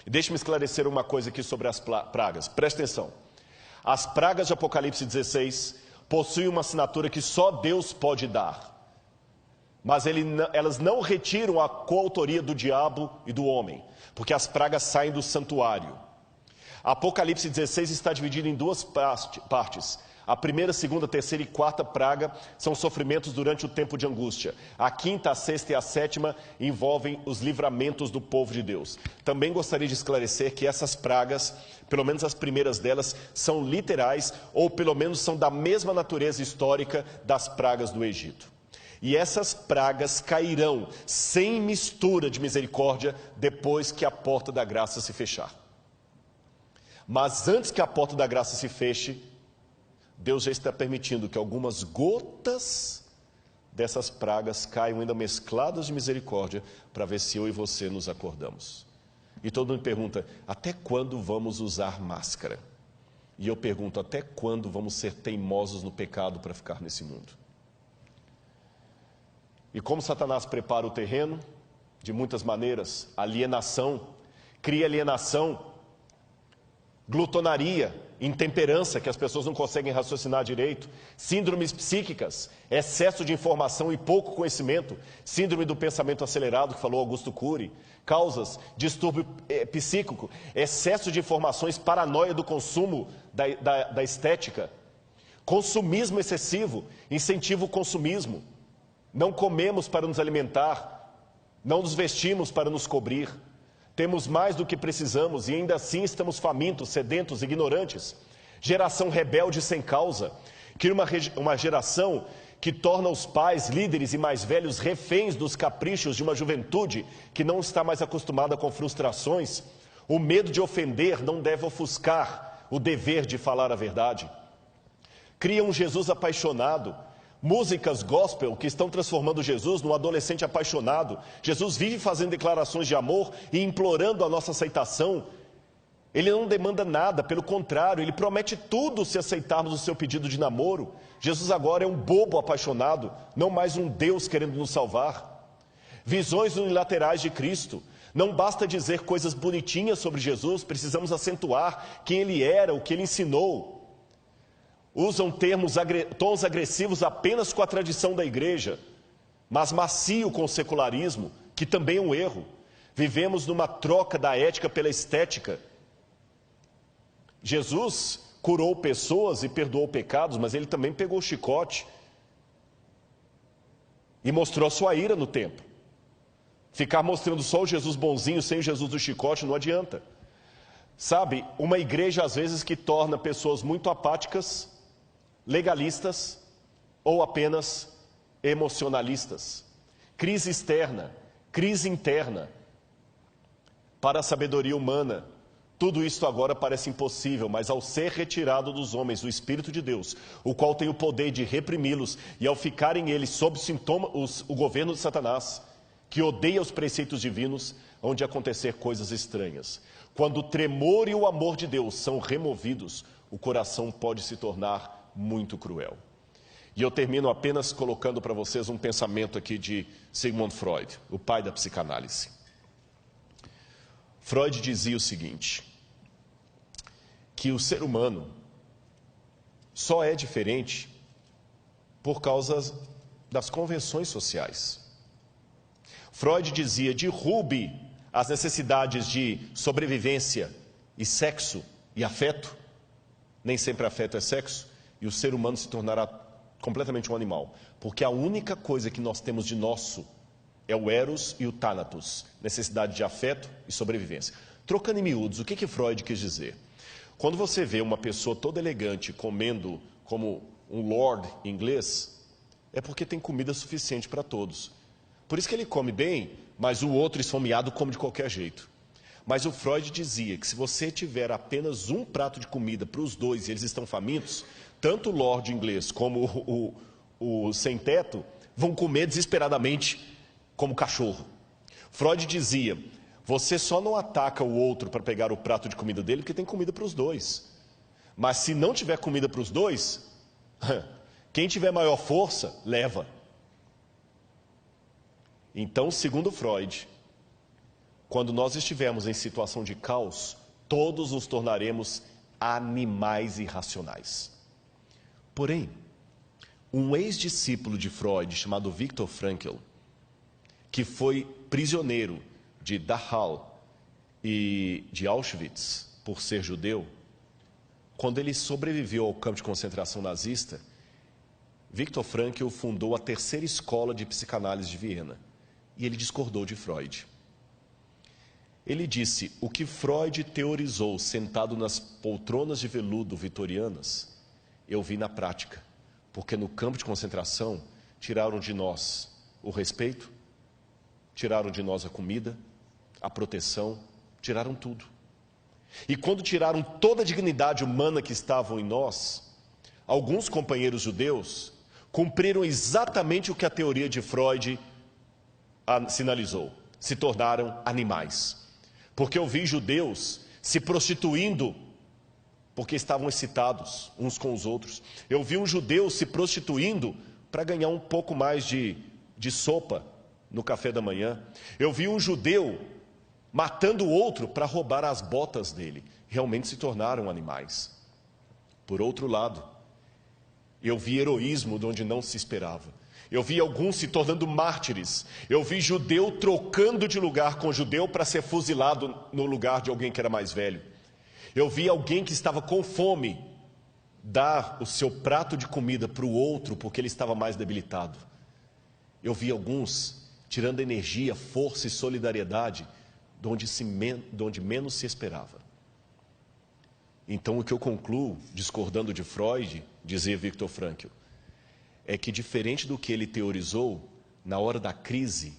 Deixe-me esclarecer uma coisa aqui sobre as pragas. Preste atenção. As pragas de Apocalipse 16 possuem uma assinatura que só Deus pode dar. Mas elas não retiram a coautoria do diabo e do homem, porque as pragas saem do santuário. Apocalipse 16 está dividido em duas partes. A primeira, segunda, terceira e quarta praga são sofrimentos durante o tempo de angústia. A quinta, a sexta e a sétima envolvem os livramentos do povo de Deus. Também gostaria de esclarecer que essas pragas, pelo menos as primeiras delas, são literais ou pelo menos são da mesma natureza histórica das pragas do Egito. E essas pragas cairão sem mistura de misericórdia depois que a porta da graça se fechar. Mas antes que a porta da graça se feche, Deus já está permitindo que algumas gotas dessas pragas caiam ainda mescladas de misericórdia para ver se eu e você nos acordamos. E todo mundo pergunta, até quando vamos usar máscara? E eu pergunto, até quando vamos ser teimosos no pecado para ficar nesse mundo? E como Satanás prepara o terreno? De muitas maneiras, alienação, cria alienação, glutonaria, intemperança, que as pessoas não conseguem raciocinar direito, síndromes psíquicas, excesso de informação e pouco conhecimento, síndrome do pensamento acelerado, que falou Augusto Cury, causas, distúrbio psíquico, excesso de informações, paranoia do consumo da estética, consumismo excessivo, incentivo ao consumismo, não comemos para nos alimentar, não nos vestimos para nos cobrir. Temos mais do que precisamos e ainda assim estamos famintos, sedentos, ignorantes. Geração rebelde sem causa, cria uma geração que torna os pais, líderes e mais velhos reféns dos caprichos de uma juventude que não está mais acostumada com frustrações. O medo de ofender não deve ofuscar o dever de falar a verdade. Cria um Jesus apaixonado, músicas gospel que estão transformando Jesus num adolescente apaixonado. Jesus vive fazendo declarações de amor e implorando a nossa aceitação. Ele não demanda nada, pelo contrário, ele promete tudo se aceitarmos o seu pedido de namoro. Jesus agora é um bobo apaixonado, não mais um Deus querendo nos salvar. Visões unilaterais de Cristo. Não basta dizer coisas bonitinhas sobre Jesus, precisamos acentuar quem ele era, o que ele ensinou. Usam tons agressivos apenas com a tradição da igreja, mas macio com o secularismo, que também é um erro. Vivemos numa troca da ética pela estética. Jesus curou pessoas e perdoou pecados, mas ele também pegou o chicote e mostrou a sua ira no templo. Ficar mostrando só o Jesus bonzinho sem o Jesus do chicote não adianta. Sabe, uma igreja às vezes que torna pessoas muito apáticas, legalistas ou apenas emocionalistas. Crise externa, crise interna. Para a sabedoria humana, tudo isto agora parece impossível, mas ao ser retirado dos homens o Espírito de Deus, o qual tem o poder de reprimi-los, e ao ficarem eles sob o governo de Satanás, que odeia os preceitos divinos, hão de acontecer coisas estranhas. Quando o tremor e o amor de Deus são removidos, o coração pode se tornar muito cruel. E eu termino apenas colocando para vocês um pensamento aqui de Sigmund Freud, o pai da psicanálise. Freud dizia o seguinte, que o ser humano só é diferente por causa das convenções sociais. Freud dizia, derrube as necessidades de sobrevivência e sexo e afeto, nem sempre afeto é sexo, e o ser humano se tornará completamente um animal, porque a única coisa que nós temos de nosso é o eros e o thanatos, necessidade de afeto e sobrevivência. Trocando em miúdos, o que Freud quis dizer? Quando você vê uma pessoa toda elegante comendo como um lord inglês, é porque tem comida suficiente para todos. Por isso que ele come bem, mas o outro esfomeado come de qualquer jeito. Mas o Freud dizia que se você tiver apenas um prato de comida para os dois e eles estão famintos, tanto o lord inglês como o sem-teto vão comer desesperadamente como cachorro. Freud dizia, você só não ataca o outro para pegar o prato de comida dele porque tem comida para os dois. Mas se não tiver comida para os dois, quem tiver maior força, leva. Então, segundo Freud, quando nós estivermos em situação de caos, todos nos tornaremos animais irracionais. Porém, um ex-discípulo de Freud, chamado Viktor Frankl, que foi prisioneiro de Dachau e de Auschwitz por ser judeu, quando ele sobreviveu ao campo de concentração nazista, Viktor Frankl fundou a terceira escola de psicanálise de Viena, e ele discordou de Freud. Ele disse, o que Freud teorizou sentado nas poltronas de veludo vitorianas, eu vi na prática, porque no campo de concentração tiraram de nós o respeito, tiraram de nós a comida, a proteção, tiraram tudo. E quando tiraram toda a dignidade humana que estava em nós, alguns companheiros judeus cumpriram exatamente o que a teoria de Freud sinalizou, se tornaram animais. Porque eu vi judeus se prostituindo porque estavam excitados uns com os outros. Eu vi um judeu se prostituindo para ganhar um pouco mais de sopa no café da manhã. Eu vi um judeu matando o outro para roubar as botas dele. Realmente se tornaram animais. Por outro lado, eu vi heroísmo de onde não se esperava. Eu vi alguns se tornando mártires. Eu vi judeu trocando de lugar com judeu para ser fuzilado no lugar de alguém que era mais velho. Eu vi alguém que estava com fome dar o seu prato de comida para o outro porque ele estava mais debilitado. eu vi alguns tirando energia, força e solidariedade de onde menos se esperava. Então, o que eu concluo, discordando de Freud, dizia Viktor Frankl, é que diferente do que ele teorizou, na hora da crise,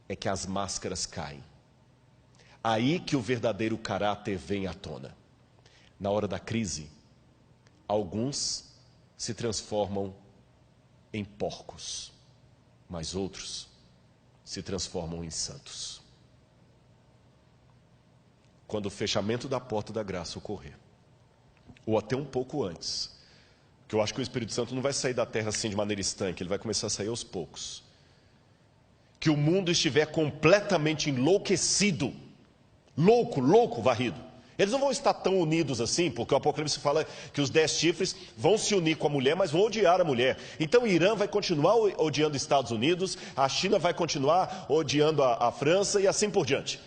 é que as máscaras caem. Aí que o verdadeiro caráter vem à tona. Na hora da crise, alguns se transformam em porcos, mas outros se transformam em santos. Quando o fechamento da porta da graça ocorrer, ou até um pouco antes, que eu acho que o Espírito Santo não vai sair da terra assim de maneira estanque, ele vai começar a sair aos poucos. Que o mundo estiver completamente enlouquecido, louco, varrido. Eles não vão estar tão unidos assim, porque o Apocalipse fala que os 10 chifres vão se unir com a mulher, mas vão odiar a mulher. Então o Irã vai continuar odiando os Estados Unidos, a China vai continuar odiando a França e assim por diante.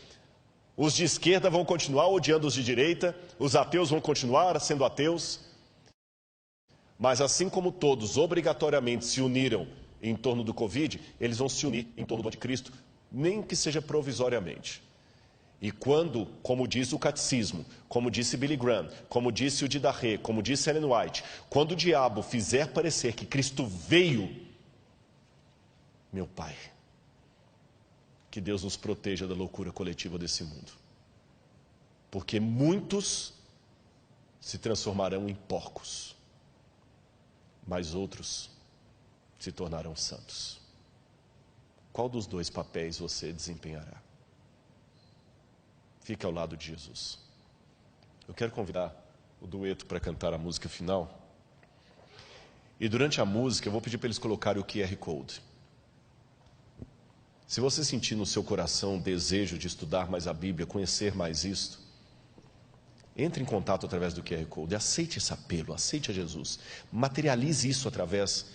Os de esquerda vão continuar odiando os de direita, os ateus vão continuar sendo ateus. Mas assim como todos obrigatoriamente se uniram em torno do Covid, eles vão se unir em torno do anticristo, nem que seja provisoriamente. E quando, como diz o catecismo, como disse Billy Graham, como disse o Didarré, como disse Ellen White, quando o diabo fizer parecer que Cristo veio, meu Pai, que Deus nos proteja da loucura coletiva desse mundo. Porque muitos se transformarão em porcos, mas outros se tornarão santos. Qual dos dois papéis você desempenhará? Fique ao lado de Jesus. Eu quero convidar o dueto para cantar a música final. E durante a música eu vou pedir para eles colocarem o QR Code. Se você sentir no seu coração desejo de estudar mais a Bíblia, conhecer mais isto, entre em contato através do QR Code. Aceite esse apelo, aceite a Jesus. Materialize isso através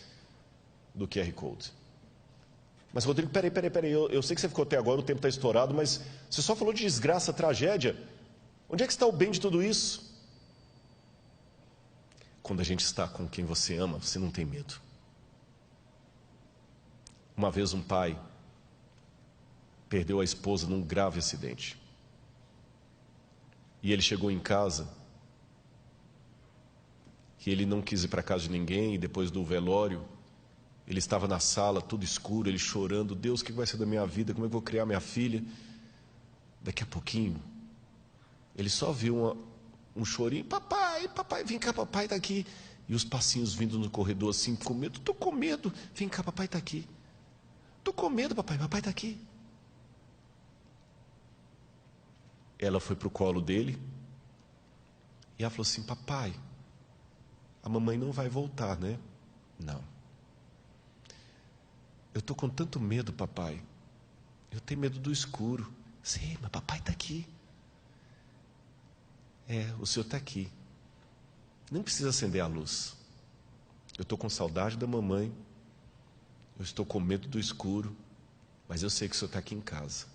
do QR Code. Mas Rodrigo, peraí, eu sei que você ficou até agora, o tempo está estourado, mas você só falou de desgraça, tragédia. Onde é que está o bem de tudo isso? Quando a gente está com quem você ama, você não tem medo. Uma vez um pai perdeu a esposa num grave acidente. E ele chegou em casa, e ele não quis ir para casa de ninguém, e depois do velório, ele estava na sala, tudo escuro, ele chorando, Deus, o que vai ser da minha vida, como é que eu vou criar minha filha? Daqui a pouquinho, ele só viu um chorinho, papai, vem cá, papai está aqui. E os passinhos vindo no corredor assim, com medo, estou com medo, vem cá, papai está aqui. Estou com medo, papai está aqui. Ela foi para o colo dele, e ela falou assim, papai, a mamãe não vai voltar, né? Não. Eu estou com tanto medo, papai. Eu tenho medo do escuro. Sim, mas papai está aqui. O senhor está aqui. Não precisa acender a luz. Eu estou com saudade da mamãe. Eu estou com medo do escuro. Mas eu sei que o senhor está aqui em casa.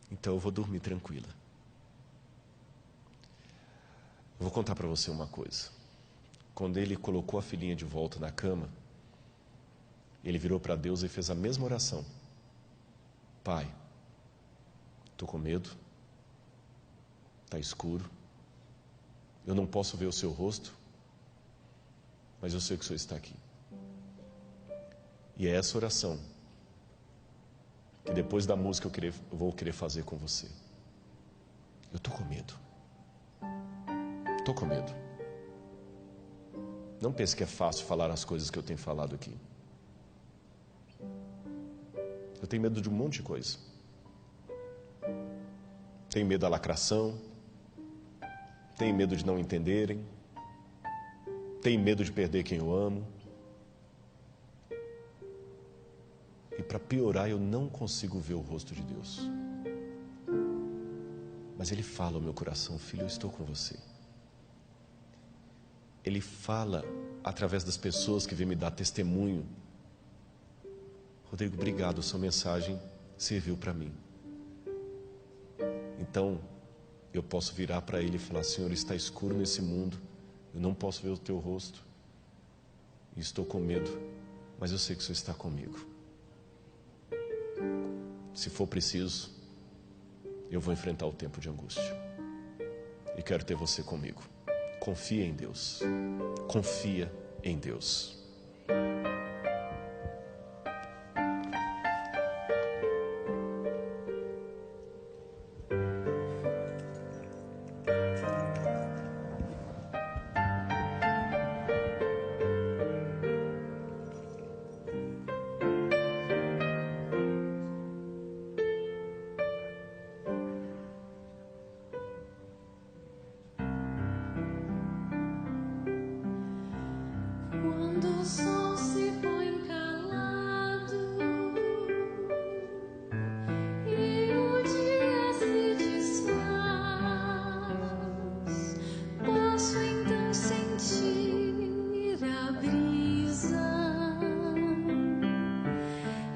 Então eu vou dormir tranquila. Eu vou contar para você uma coisa. Quando ele colocou a filhinha de volta na cama, ele virou para Deus e fez a mesma oração. Pai, estou com medo, está escuro, eu não posso ver o seu rosto, mas eu sei que o Senhor está aqui. E é essa oração que depois da música eu vou querer fazer com você. Eu estou com medo. Estou com medo. Não pense que é fácil falar as coisas que eu tenho falado aqui. Eu tenho medo de um monte de coisa. Tenho medo da lacração. Tenho medo de não entenderem. Tenho medo de perder quem eu amo. E para piorar, eu não consigo ver o rosto de Deus. Mas Ele fala ao meu coração, filho, eu estou com você. Ele fala através das pessoas que vêm me dar testemunho. Rodrigo, obrigado, sua mensagem serviu para mim. Então, eu posso virar para ele e falar, Senhor, está escuro nesse mundo, eu não posso ver o teu rosto, e estou com medo, mas eu sei que o Senhor está comigo. Se for preciso, eu vou enfrentar o tempo de angústia. E quero ter você comigo. Confia em Deus. Confia em Deus. Quando o sol se põe calado e o dia se desfaz, posso então sentir a brisa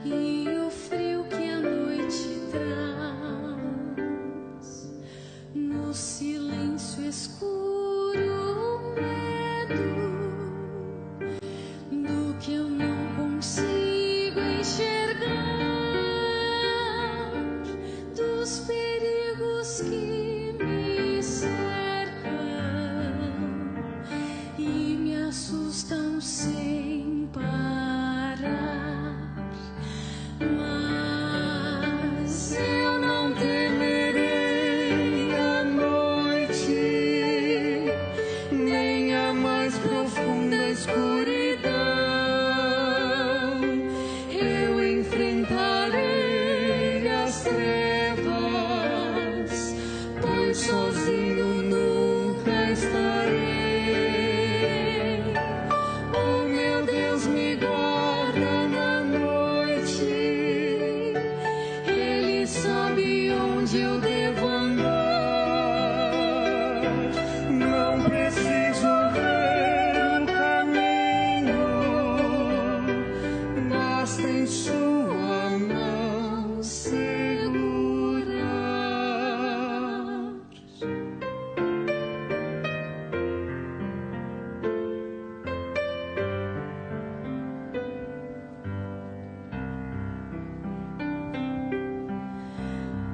e o frio que a noite traz. No silêncio escuro, que eu não consigo enxergar, dos perigos que me cercam e me assustam sem parar. Mas eu não temerei a noite, nem a mais profunda escuridão. Sozinho nunca estarei. Oh, meu Deus, me guarda na noite. Ele sabe onde eu devo andar. Não preciso ver o caminho, basta em sua mão segurar.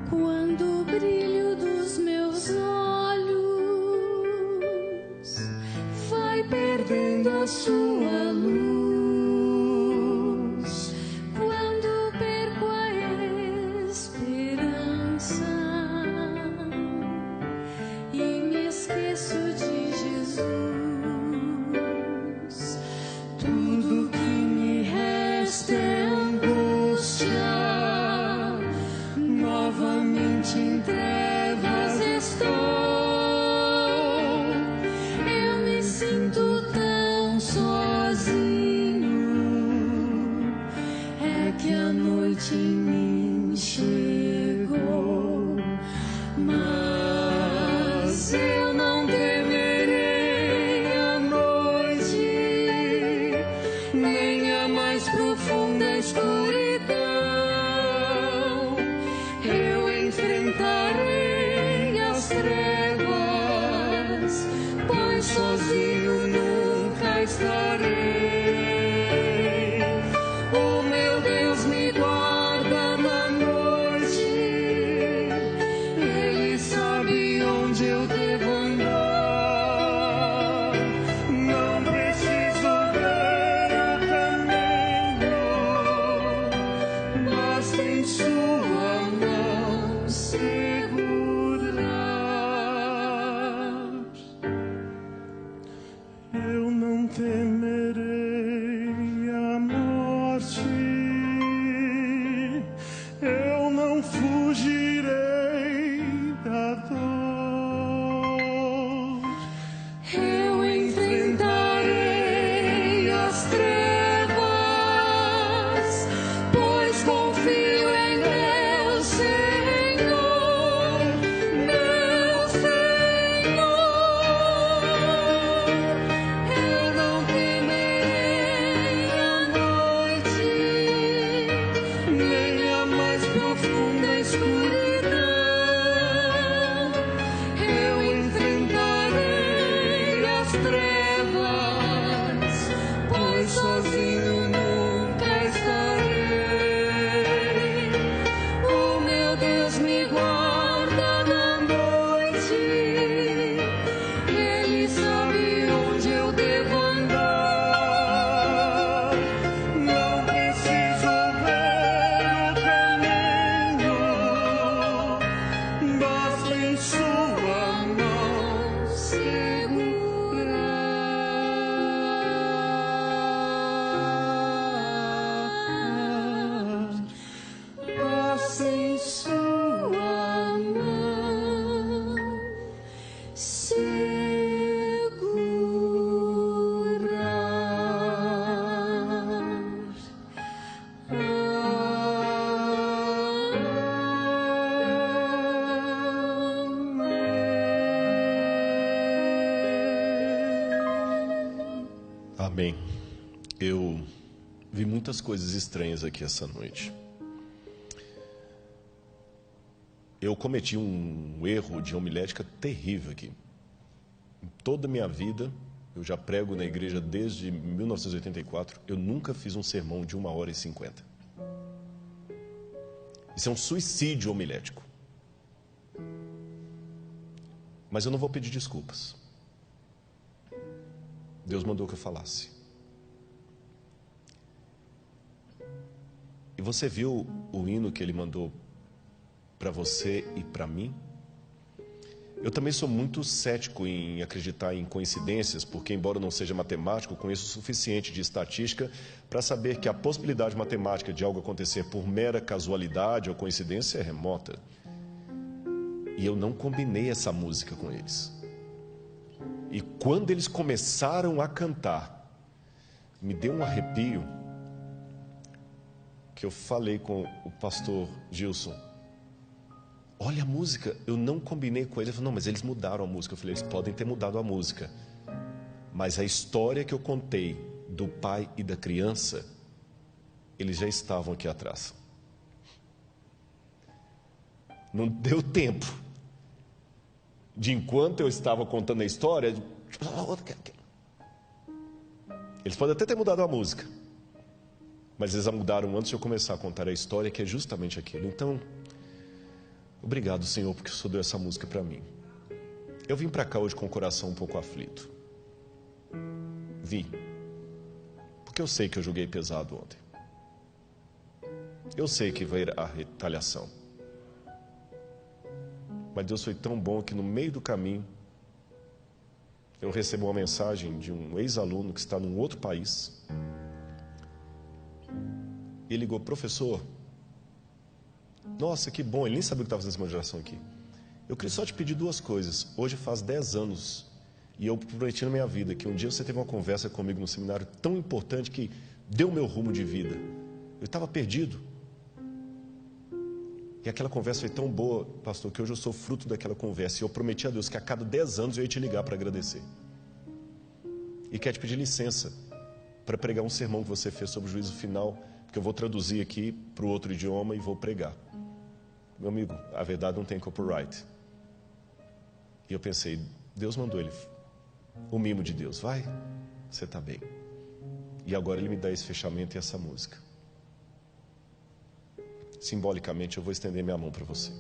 Quando o brilho dos meus olhos vai perdendo a sua luz, quando perco a esperança e me esqueço de Jesus, tudo que me resta é angústia. Novamente em trevas estou, eu me sinto tão sozinho, é que a noite em mim chegou. Mas eu não temerei a noite, nem a mais profunda escuridão. Eu enfrentarei as trevas, pois sozinho nunca estarei. Oh, meu Deus, me guarda na noite. Ele sabe onde eu devo andar. Não preciso ver o caminho, basta em sua mão segurar. Amém. Eu vi muitas coisas estranhas aqui essa noite. Eu cometi um erro de homilética terrível aqui. Em toda a minha vida, eu já prego na igreja desde 1984, eu nunca fiz um sermão de 1h50. Isso é um suicídio homilético. Mas eu não vou pedir desculpas. Deus mandou que eu falasse. E você viu o hino que Ele mandou para você e para mim? Eu também sou muito cético em acreditar em coincidências, porque, embora eu não seja matemático, conheço o suficiente de estatística para saber que a possibilidade matemática de algo acontecer por mera casualidade ou coincidência é remota. E eu não combinei essa música com eles. E quando eles começaram a cantar, me deu um arrepio, que eu falei com o pastor Gilson: olha a música, eu não combinei com ele. Ele falou: não, mas eles mudaram a música. Eu falei: eles podem ter mudado a música, mas a história que eu contei do pai e da criança, eles já estavam aqui atrás. Não deu tempo de, enquanto eu estava contando a história, eles podem até ter mudado a música, mas eles a mudaram antes de eu começar a contar a história, que é justamente aquilo. Então, obrigado, Senhor, porque o Senhor deu essa música para mim. Eu vim para cá hoje com o coração um pouco aflito. Vim, porque eu sei que eu joguei pesado ontem. Eu sei que vai ir a retaliação. Mas Deus foi tão bom que no meio do caminho eu recebi uma mensagem de um ex-aluno que está num outro país. Ele ligou: professor, nossa, que bom, ele nem sabia o que estava fazendo essa moderação aqui. Eu queria só te pedir duas coisas. Hoje faz 10 anos e eu prometi na minha vida que um dia você teve uma conversa comigo no seminário tão importante que deu meu rumo de vida. Eu estava perdido. E aquela conversa foi tão boa, pastor, que hoje eu sou fruto daquela conversa. E eu prometi a Deus que a cada 10 anos eu ia te ligar para agradecer. E quero te pedir licença para pregar um sermão que você fez sobre o juízo final, porque eu vou traduzir aqui para o outro idioma e vou pregar. Meu amigo, a verdade não tem copyright. E eu pensei: Deus mandou ele, o mimo de Deus, vai, você está bem. E agora Ele me dá esse fechamento e essa música. Simbolicamente eu vou estender minha mão para você.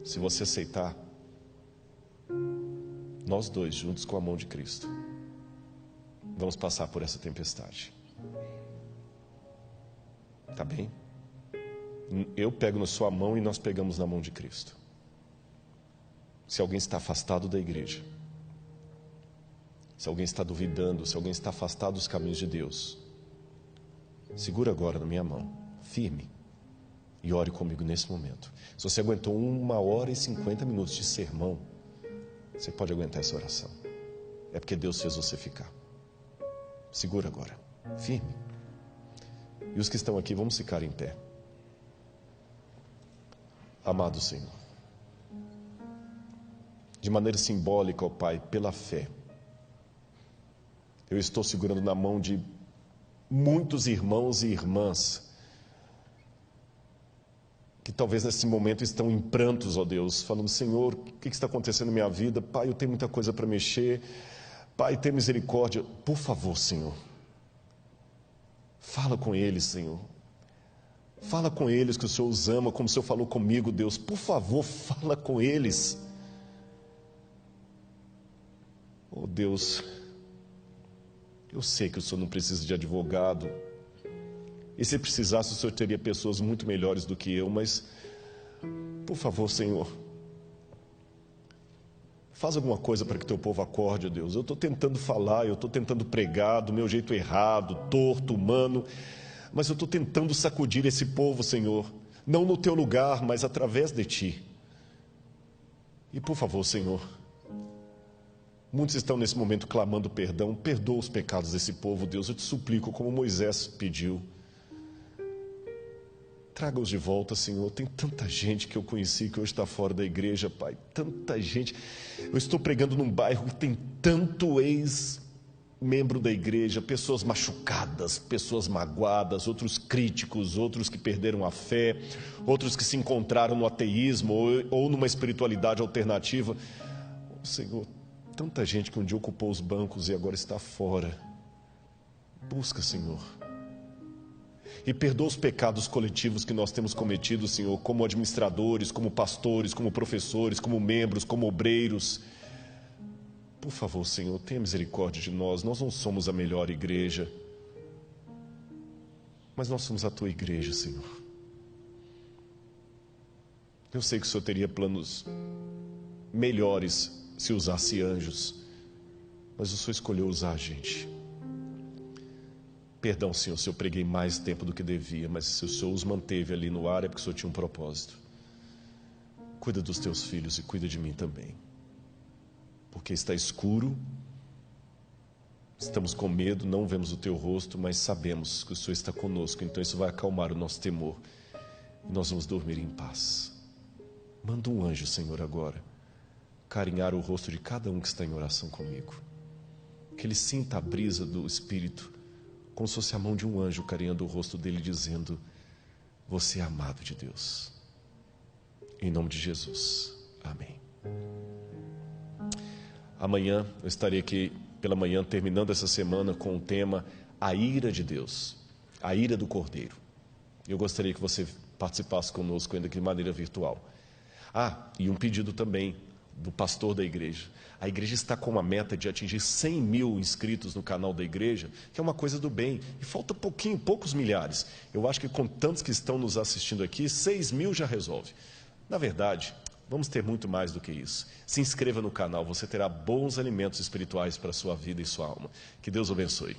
Se você aceitar, nós dois, juntos com a mão de Cristo, vamos passar por essa tempestade. Tá bem? Eu pego na sua mão e nós pegamos na mão de Cristo. Se alguém está afastado da igreja, se alguém está duvidando, se alguém está afastado dos caminhos de Deus, segura agora na minha mão, firme, e ore comigo nesse momento. Se você aguentou 1h50 de sermão, você pode aguentar essa oração. É porque Deus fez você ficar. Segura agora, firme. E os que estão aqui, vamos ficar em pé. Amado Senhor, de maneira simbólica, ó Pai, pela fé, eu estou segurando na mão de muitos irmãos e irmãs que talvez nesse momento estão em prantos, ó Deus, falando: Senhor, o que está acontecendo na minha vida? Pai, eu tenho muita coisa para mexer. Pai, tem misericórdia. Por favor, Senhor, fala com eles, Senhor. Fala com eles que o Senhor os ama, como o Senhor falou comigo, Deus. Por favor, fala com eles. Oh Deus, eu sei que o Senhor não precisa de advogado. E se precisasse, o Senhor teria pessoas muito melhores do que eu. Mas, por favor, Senhor, faz alguma coisa para que teu povo acorde, ó Deus. Eu estou tentando falar, eu estou tentando pregar do meu jeito errado, torto, humano. Mas eu estou tentando sacudir esse povo, Senhor. Não no teu lugar, mas através de ti. E por favor, Senhor, muitos estão nesse momento clamando perdão. Perdoa os pecados desse povo, Deus. Eu te suplico, como Moisés pediu. Traga-os de volta, Senhor. Tem tanta gente que eu conheci que hoje está fora da igreja, Pai. Tanta gente. Eu estou pregando num bairro que tem tanto membro da igreja, pessoas machucadas, pessoas magoadas, outros críticos, outros que perderam a fé, outros que se encontraram no ateísmo ou numa espiritualidade alternativa. Senhor, tanta gente que um dia ocupou os bancos e agora está fora. Busca, Senhor. E perdoa os pecados coletivos que nós temos cometido, Senhor, como administradores, como pastores, como professores, como membros, como obreiros. Por favor, Senhor, tenha misericórdia de nós. Nós não somos a melhor igreja, mas nós somos a Tua igreja, Senhor. Eu sei que o Senhor teria planos melhores se usasse anjos, mas o Senhor escolheu usar a gente. Perdão, Senhor, se eu preguei mais tempo do que devia, mas se o Senhor os manteve ali no ar é porque o Senhor tinha um propósito. Cuida dos Teus filhos e cuida de mim também. Porque está escuro, estamos com medo, não vemos o Teu rosto, mas sabemos que o Senhor está conosco, então isso vai acalmar o nosso temor e nós vamos dormir em paz. Manda um anjo, Senhor, agora, carinhar o rosto de cada um que está em oração comigo, que ele sinta a brisa do Espírito, como se fosse a mão de um anjo carinhando o rosto dele, dizendo: você é amado de Deus. Em nome de Jesus, amém. Amanhã eu estarei aqui pela manhã, terminando essa semana com o tema A Ira de Deus, a ira do Cordeiro. Eu gostaria que você participasse conosco ainda que de maneira virtual. E um pedido também do pastor da igreja. A igreja está com uma meta de atingir 100 mil inscritos no canal da igreja, que é uma coisa do bem, e falta poucos milhares. Eu acho que com tantos que estão nos assistindo aqui, 6 mil já resolve. Na verdade, vamos ter muito mais do que isso. Se inscreva no canal, você terá bons alimentos espirituais para a sua vida e sua alma. Que Deus o abençoe.